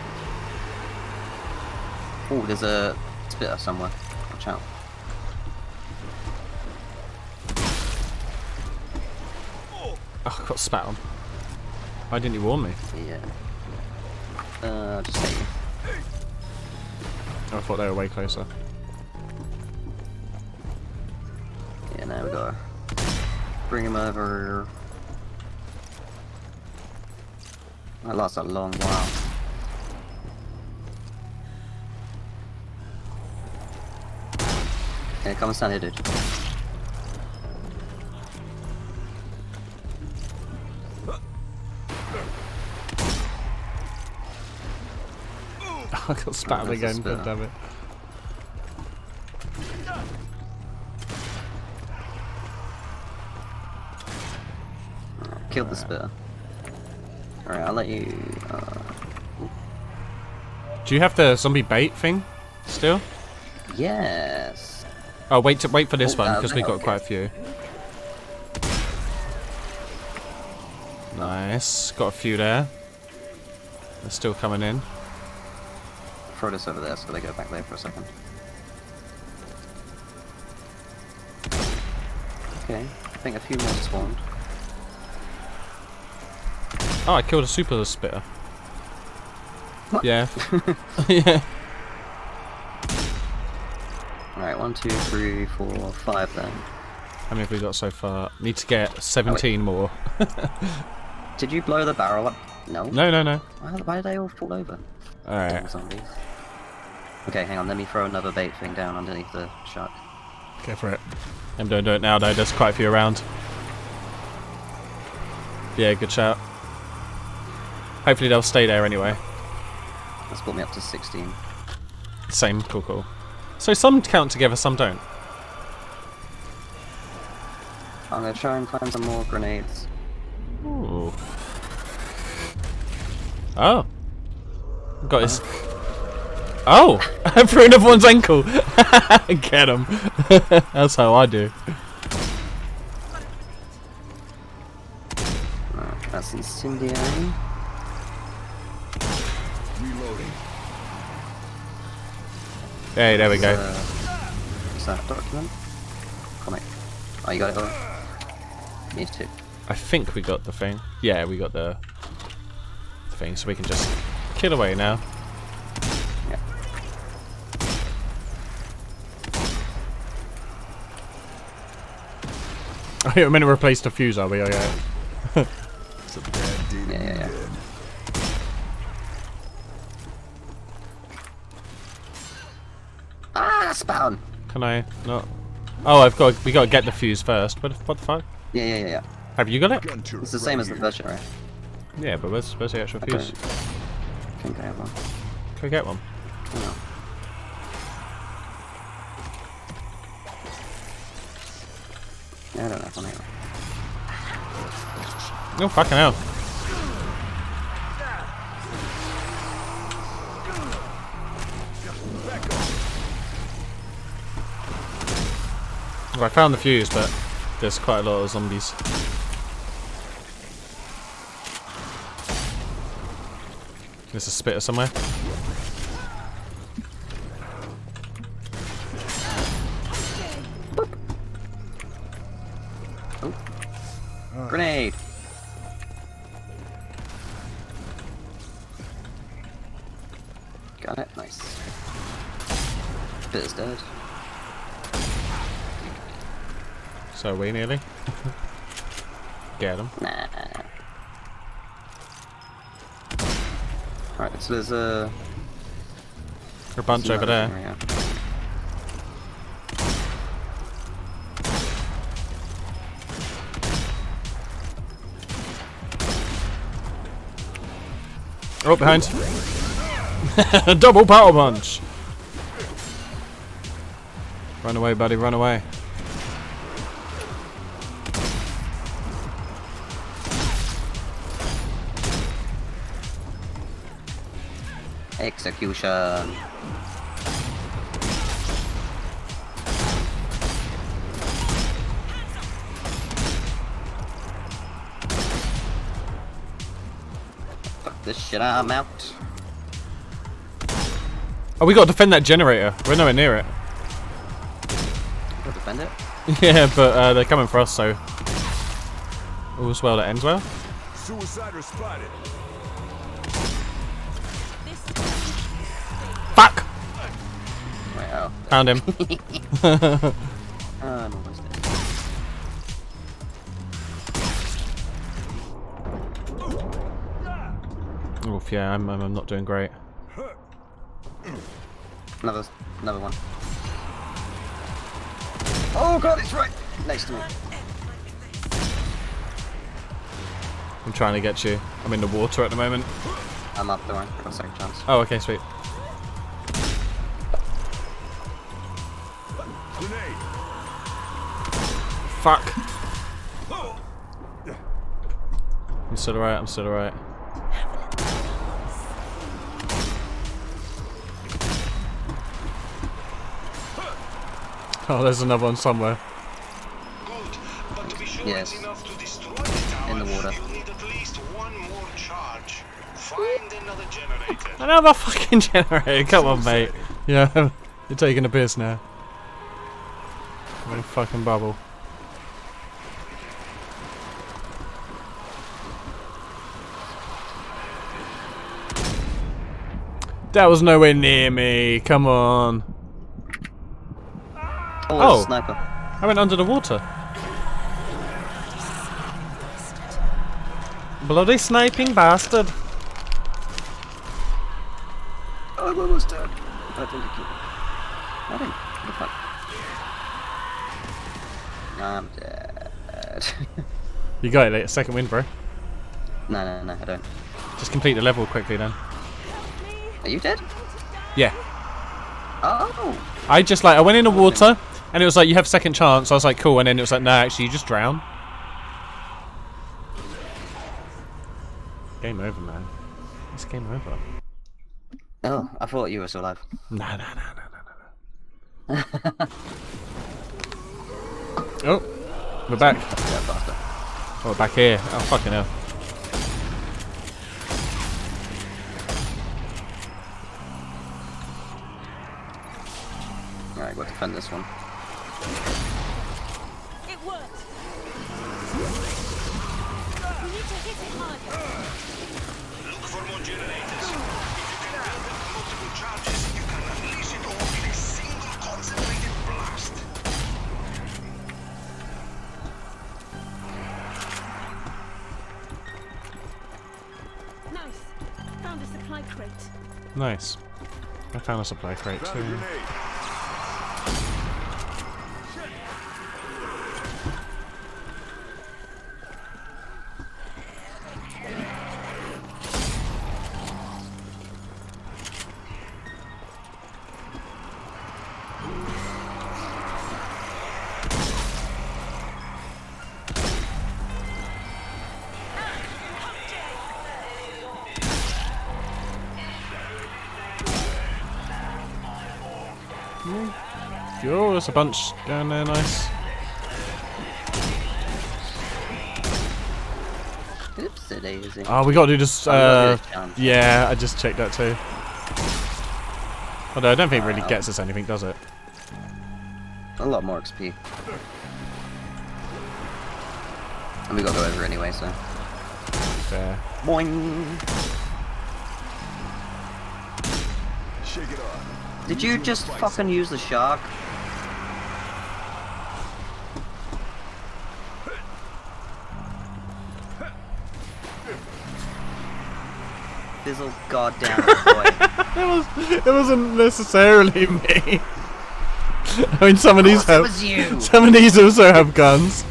Oh, there's a spitter somewhere. Watch out. Oh, I got spat on. Why didn't you warn me? Yeah. Just hit you. I thought they were way closer. Yeah, now we gotta bring him over. That lasts a long while. Yeah, come and stand here, dude. I got spat on there's a again, spitter. god damn it. Killed the spitter. Alright, I'll let you. Do you have the zombie bait thing still? Yes. Oh, wait for this Oh, one because we got okay. quite a few. Nice, got a few there. They're still coming in. Throw this over there so they go back there for a second. Okay, I think a few more spawned. Oh, I killed a super spitter. What? Yeah. Yeah. Alright, 1, 2, 3, 4, 5 then. How many have we got so far? Need to get 17 more. Did you blow the barrel up? No. No. Why did they all fall over? Alright. Damn zombies. Okay, hang on, let me throw another bait thing down underneath the shark. Go for it. I'm doing it now though, there's quite a few around. Yeah, good shout. Hopefully they'll stay there anyway. That's brought me up to 16. Same, cool. So some count together, some don't. I'm gonna try and find some more grenades. Ooh. Oh. Got his. Oh! I threw another one's ankle! Get him! That's how I do. That's incendiary. Reloading. Hey, there we go. What's that document? Comic. Oh, you got it all? Me too. I think we got the thing. Yeah, we got the thing, so we can just kill away now. Yeah. Oh, yeah, we're meant to replace the fuse, are we? Oh, yeah. It's a bad day to Yeah, be yeah, yeah. dead. Ah, spawn! Can I not? Oh, we got to get the fuse first. What the fuck? Yeah. Have you got it? Gun turret It's the same right as the here. first shot, right? Yeah, but where's the actual I fuse? think I have one. Can we get one? No. Yeah, I don't have one either. Oh, fucking hell. Well, I found the fuse, but there's quite a lot of zombies. There's a spitter somewhere. Grenade! Got it, nice. Bit is dead. So are we nearly? Get him. Nah. Alright, so there's a bunch over there. area. Oh, behind. Double power punch. Run away, buddy, run away. Execution. Fuck this shit, I'm out. Oh, we gotta defend that generator. We're nowhere near it. Go defend it. Yeah, but they're coming for us, so all's well that ends well. Suicider spotted. Fuck! Wait, oh. Found him. I'm almost dead. Oof, yeah, I'm not doing great. Another one. Oh god, it's right next to me. I'm trying to get you. I'm in the water at the moment. I'm up, don't worry. Got a second chance. Oh, okay, sweet. Grenade. Fuck. I'm still alright, I'm still alright. Oh, there's another one somewhere. Good, but to be sure Yes. it's enough to destroy the tower, In the water. you'll need at least one more charge. Find another generator. Another fucking generator, come on, mate. Yeah, you're taking a piss now. I'm in a fucking bubble. That was nowhere near me, come on. Oh, there's Oh. a sniper. I went under the water. Bloody sniping bastard. Oh, I'm almost dead. I think I killed him. I think. What the fuck? I'm dead. You got it, like, second win, bro. No, I don't. Just complete the level quickly then. Are you dead? Yeah. Oh! I went in the water And it was like, you have second chance. I was like, cool. And then it was like, no, actually, you just drown. Game over, man. It's game over. Oh, I thought you were still alive. No. Oh, we're back. Yeah, faster. Oh, we're back here. Oh, fucking hell. Alright, we'll defend this one. It worked. We need to hit it harder. Look for more generators. If you can build up multiple charges, you can unleash it all in a single concentrated blast. Nice. Found a supply crate. Nice. I found a supply crate Found a too. grenade. Oh, there's a bunch down there, nice. Oops, daisy. Oh, we gotta do this, Oh, we gotta do this challenge. yeah, I just checked that too. Although I don't think it really gets us anything, does it? A lot more XP. And we gotta go over anyway, so. Fair. Boing! Shake it off. Did you just fucking use the shark? Fizzle, goddamn boy. It wasn't necessarily me. I mean, some of these It have. was you! Some of these also have guns.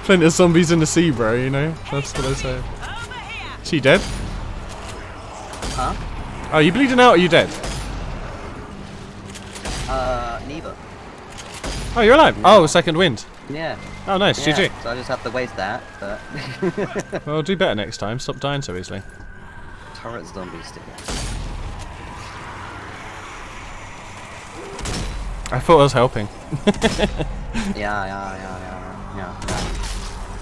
Plenty of zombies in the sea, bro. You know, that's what I say. Over here. She dead? Huh? Oh, you bleeding out? Or are you dead? Neither. Oh, you're alive. Oh, second wind. Yeah. Oh, nice. Yeah, GG. so I just have to waste that, but... Well, do better next time. Stop dying so easily. Turret zombies still. I thought I was helping. Yeah.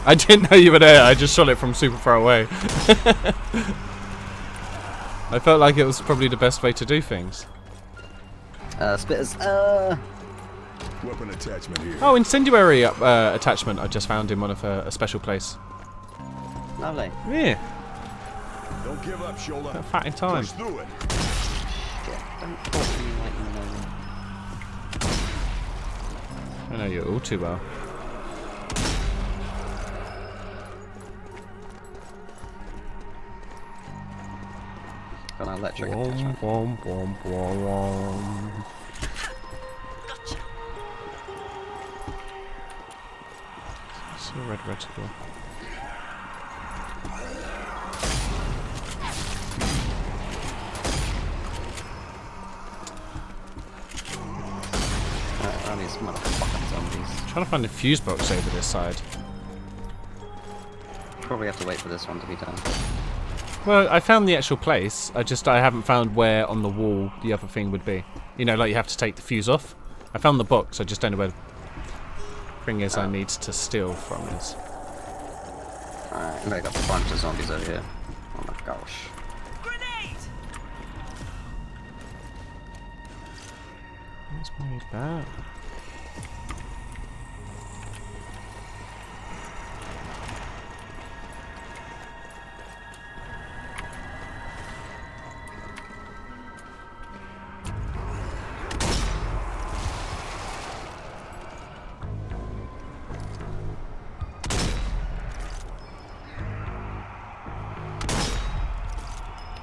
I didn't know you were there. I just shot it from super far away. I felt like it was probably the best way to do things. Spitters, Weapon attachment here. Oh, incendiary attachment I just found in one of a special place. Lovely. Yeah, Don't give up, Shola. that fat in time. Push through it. Shit, don't talk to me like you know me. I know you all too well. Got an electric Wom, attachment. wom, wom, wom, wom. Gotcha. It's a red reticle. Oh, these motherfucking zombies. Trying to find a fuse box over this side. Probably have to wait for this one to be done. Well, I found the actual place. I haven't found where on the wall the other thing would be. You know, like you have to take the fuse off. I found the box. I just don't know where the thing is I need to steal from is. Alright, I got a bunch of zombies over here. Oh my gosh. Grenade. Where's my bat?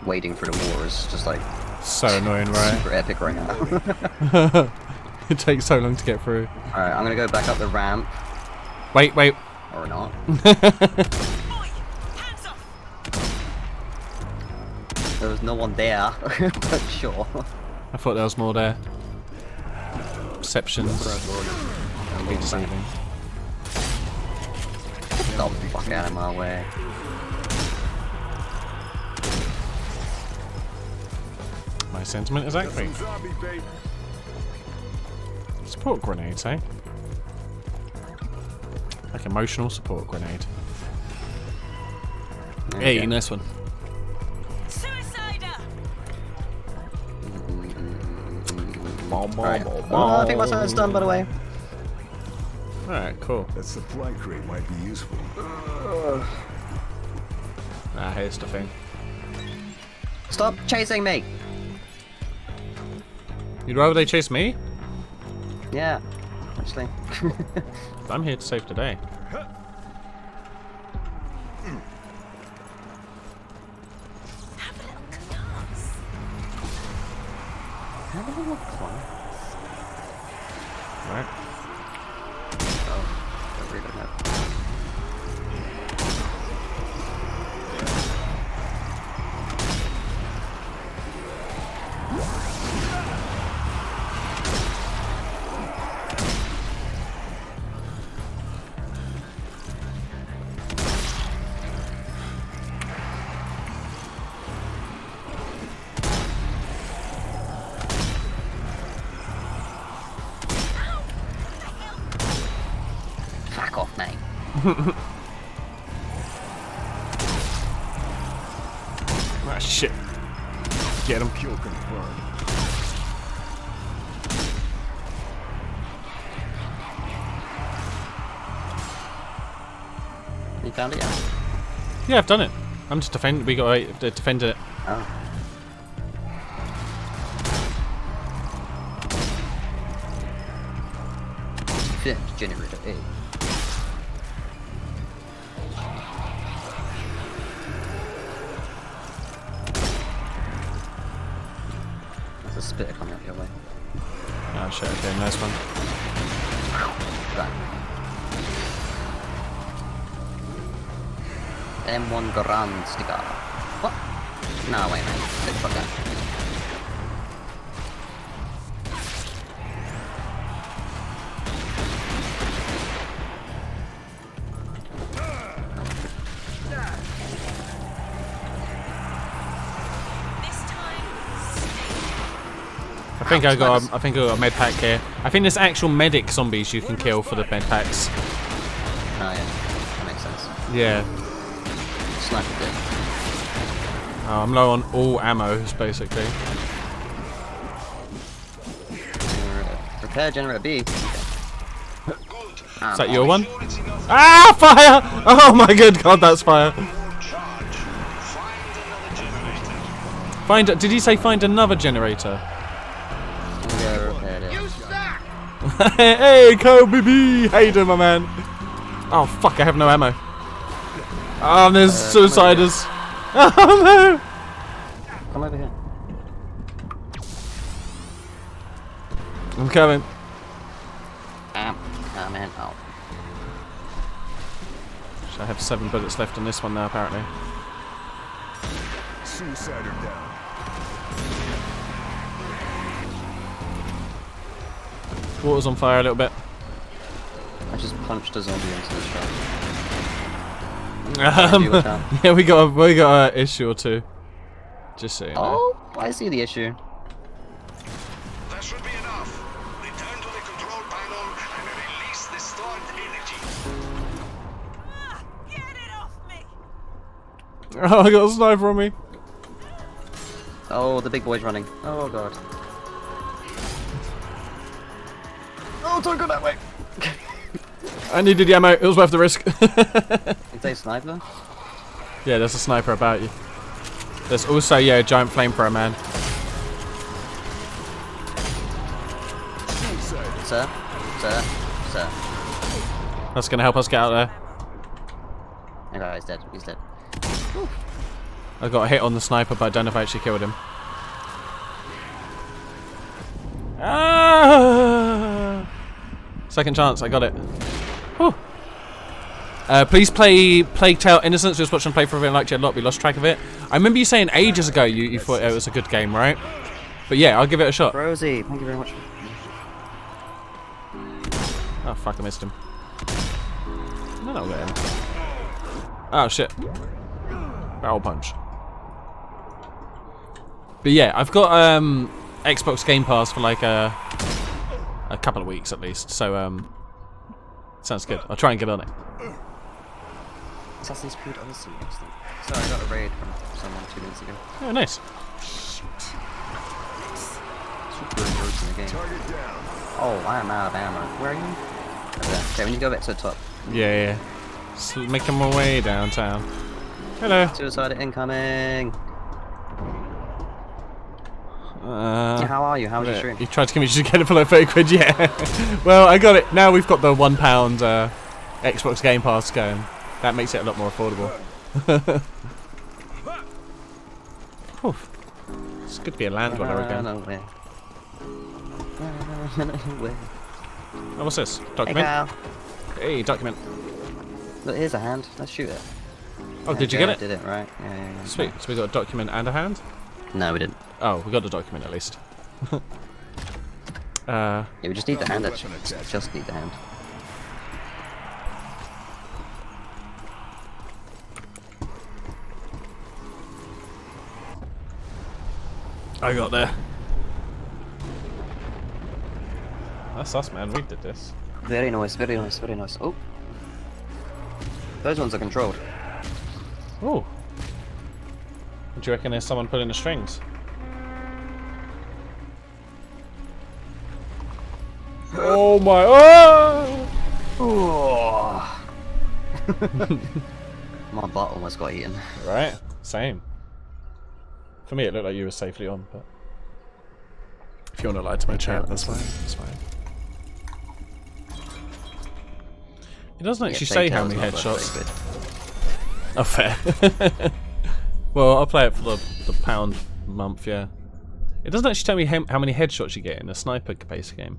Waiting for the war is just like So annoying, right? super epic right now. It takes so long to get through. Alright, I'm gonna go back up the ramp. Wait. Or not. Boy, hands off. There was no one there, but sure. I thought there was more there. perceptions can be deceiving. Get the fuck out of my way. My sentiment is accurate. Zombie bait. Support grenades, eh? Like emotional support grenade. Hey, nice one. Suicider! Right. Oh, I think my sentence done, by the way. Alright, cool. That supply crate might be useful. Ah, here's the thing. Stop chasing me! You'd rather they chase me? Yeah, actually. I'm here to save today. Have a little class. Have a little class. Right. Oh, don't really know. Fuck off, mate. Ah, shit. Get him. Kill confirmed. You found it yet? Yeah, I've done it. I'm just defending. We got to defend it. Oh. Defend generator A. There's a spitter coming up your way. Oh shit. Okay, nice one. Right. M1 Grand Sticker. What? No, wait a minute. Let's fuck that. This time, I think I got a med pack here. I think there's actual medic zombies you can kill for the med packs. Oh yeah, that makes sense. Yeah. Sniper did. Oh, I'm low on all ammos basically. Repair generator B. Good. Is that your one? Ah, fire! Oh my good god, that's fire. Charge. Find another generator. Find. Did you say find another generator? Yeah, repaired it. Hey, Kobe B! How you doing, my man? Oh fuck, I have no ammo. Oh, there's suiciders. Oh no! Come over here. I'm coming. Man, oh. So I have 7 bullets left on this one now, apparently. Suicider down. Water's on fire a little bit. I just punched a zombie into the shot. Watch out. Yeah, we got a issue or two. Just so you know. Oh, I see the issue. That should be enough. Return to the control panel and release the stored energy. get it off me! Oh, I got a sniper on me. Oh, the big boy's running. Oh god. Oh, don't go that way. I needed the ammo. It was worth the risk. Is they sniper? Yeah, there's a sniper about you. There's also, yeah, a giant flamethrower man. Sir? Sir? Sir? That's gonna help us get out there. Okay, he's dead. He's dead. I got a hit on the sniper, but I don't know if I actually killed him. Ah! Second chance, I got it. Whew. Please play Plague Tale Innocence. Just watching play for a bit, liked it a lot. We lost track of it. I remember you saying ages ago you thought it was a good game, right? But yeah, I'll give it a shot. Rosie, thank you very much. Oh fuck, I missed him. No, not get him. Oh shit. Barrel punch. But yeah, I've got Xbox Game Pass for like a couple of weeks at least, so sounds good. I'll try and get on it. Assassin's Creed Odyssey, excellent. Sorry, I got a raid from someone 2 minutes ago. Oh, nice. Super roads in the game. Oh, I am out of ammo. Where are you? Over there. Okay, we need to go back to the top. Yeah. Just making my way downtown. Hello. Suicide incoming! How are you? How was your stream? You tried to convince me to get it for like 30 quid, yeah. Well, I got it. Now we've got the £1 Xbox Game Pass going. That makes it a lot more affordable. Oof. It's good to be a land dweller again. Oh, what's this? Document? Hey, Kyle. Hey, document. Look, here's a hand. Let's shoot it. Oh, did you get it? Did it, right. Yeah. Sweet. So we got a document and a hand? No, we didn't. Oh, we got the document at least. Yeah, we just need the hand, actually. Just need the hand. I got there. That's us, man. We did this. Very nice, very nice, very nice. Oh. Those ones are controlled. Oh. Do you reckon there's someone pulling the strings? Oh my! Oh! My butt almost got eaten. Right. Same. For me, it looked like you were safely on, but if you want to lie to my chat, that's fine. That's fine. It doesn't actually say how many headshots. Oh, fair. Well, I'll play it for the pound month, yeah. It doesn't actually tell me how many headshots you get in a sniper-based game.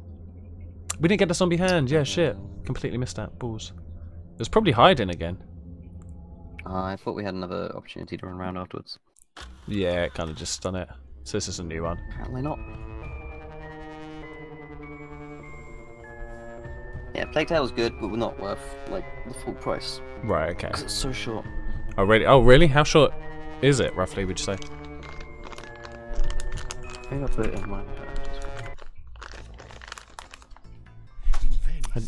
We didn't get the zombie hand, yeah, shit. Completely missed that, balls. It was probably hiding again. I thought we had another opportunity to run around afterwards. Yeah, it kind of just stun it. So this is a new one. Apparently not. Yeah, Plague Tale was good, but we're not worth like the full price. Right, okay. Because it's so short. Oh, really? Oh, really? How short is it, roughly, would you say? I think I'll put it in my...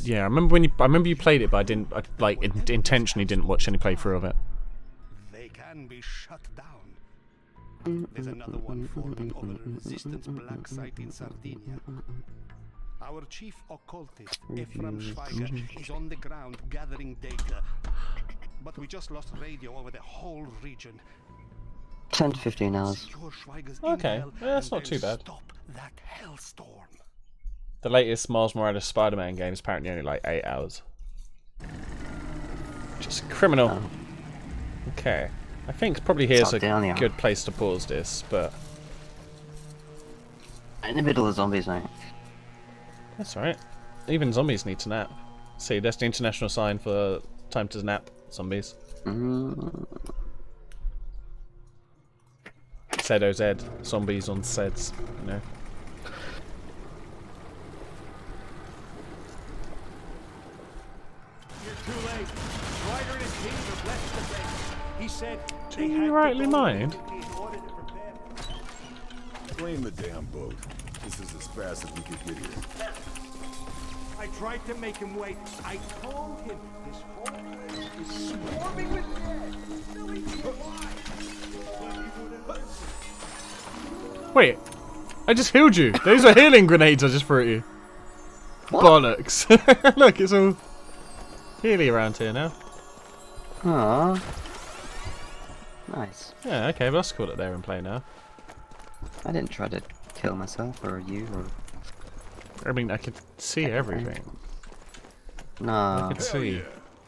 Yeah, I remember you played it, but I didn't. I intentionally didn't watch any playthrough of it. They can be shut down. There's another one forming over the resistance black site in Sardinia. Our chief occultist, Ephraim Schweiger, is on the ground gathering data. But we just lost radio over the whole region. 10 to 15 hours. Secure Schweiger's Okay, intel, yeah, that's and not too they'll bad. Stop that hellstorm. The latest Miles Morales Spider-Man game is apparently only like 8 hours. Just criminal. Oh. Okay, I think probably here's a down, yeah. good place to pause this, but In the middle of zombies now. that's alright. Even zombies need to nap. See, that's the international sign for time to nap, zombies. Z-O-Z, zombies on SEDs, you know. Too late. Schweiger and his team have left the base. He said Do you rightly mind? Blame the damn boat. This is as fast as we could get here. I tried to make him wait. I told him this whole place is swarming with dead. Wait, I just healed you. Those are healing grenades I just threw at you. What? Bollocks. Look, it's all healy around here now. Aww. Nice. Yeah, okay, but that's cool that they're in play now. I didn't try to kill myself or you or... I mean, I could see everything. I Nah. could see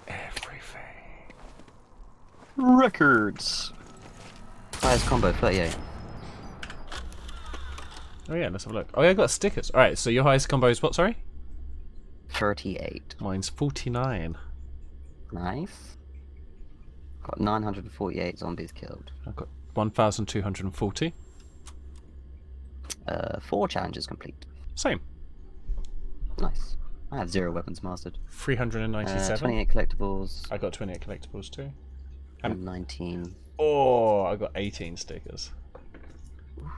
everything. Records! Highest combo, 38. Oh yeah, let's have a look. Oh yeah, I got stickers. Alright, so your highest combo is what, sorry? 38. Mine's 49. Nice. Got 948 zombies killed. I've got 1,240. 4 challenges complete. Same. Nice. I have 0 weapons mastered. 397. 28 collectibles I got 28 collectibles too. and 19. Oh, I got 18 stickers.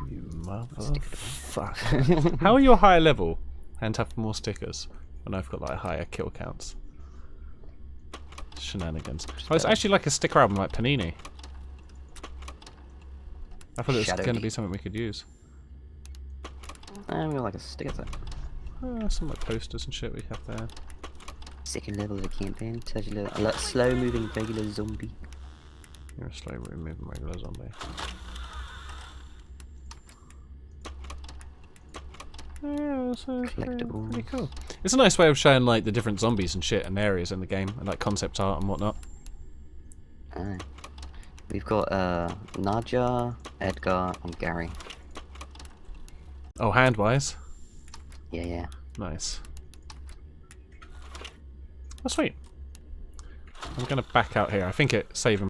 You motherfucker. How are you a higher level and have more stickers when I've got like higher kill counts? Shenanigans. Oh, it's actually like a sticker album like Panini. I thought it was going to be something we could use. I'm like a sticker set. Some like posters and shit we have there. Second level of the campaign. Tells you a slow moving regular zombie. You're a slow moving regular zombie. Yeah, that's Collectibles. pretty cool. It's a nice way of showing like the different zombies and shit and areas in the game and like concept art and whatnot. We've got Nadja, Edgar, and Gary. Oh, hand-wise? Yeah. Nice. Oh, sweet. I'm going to back out here. I think it save and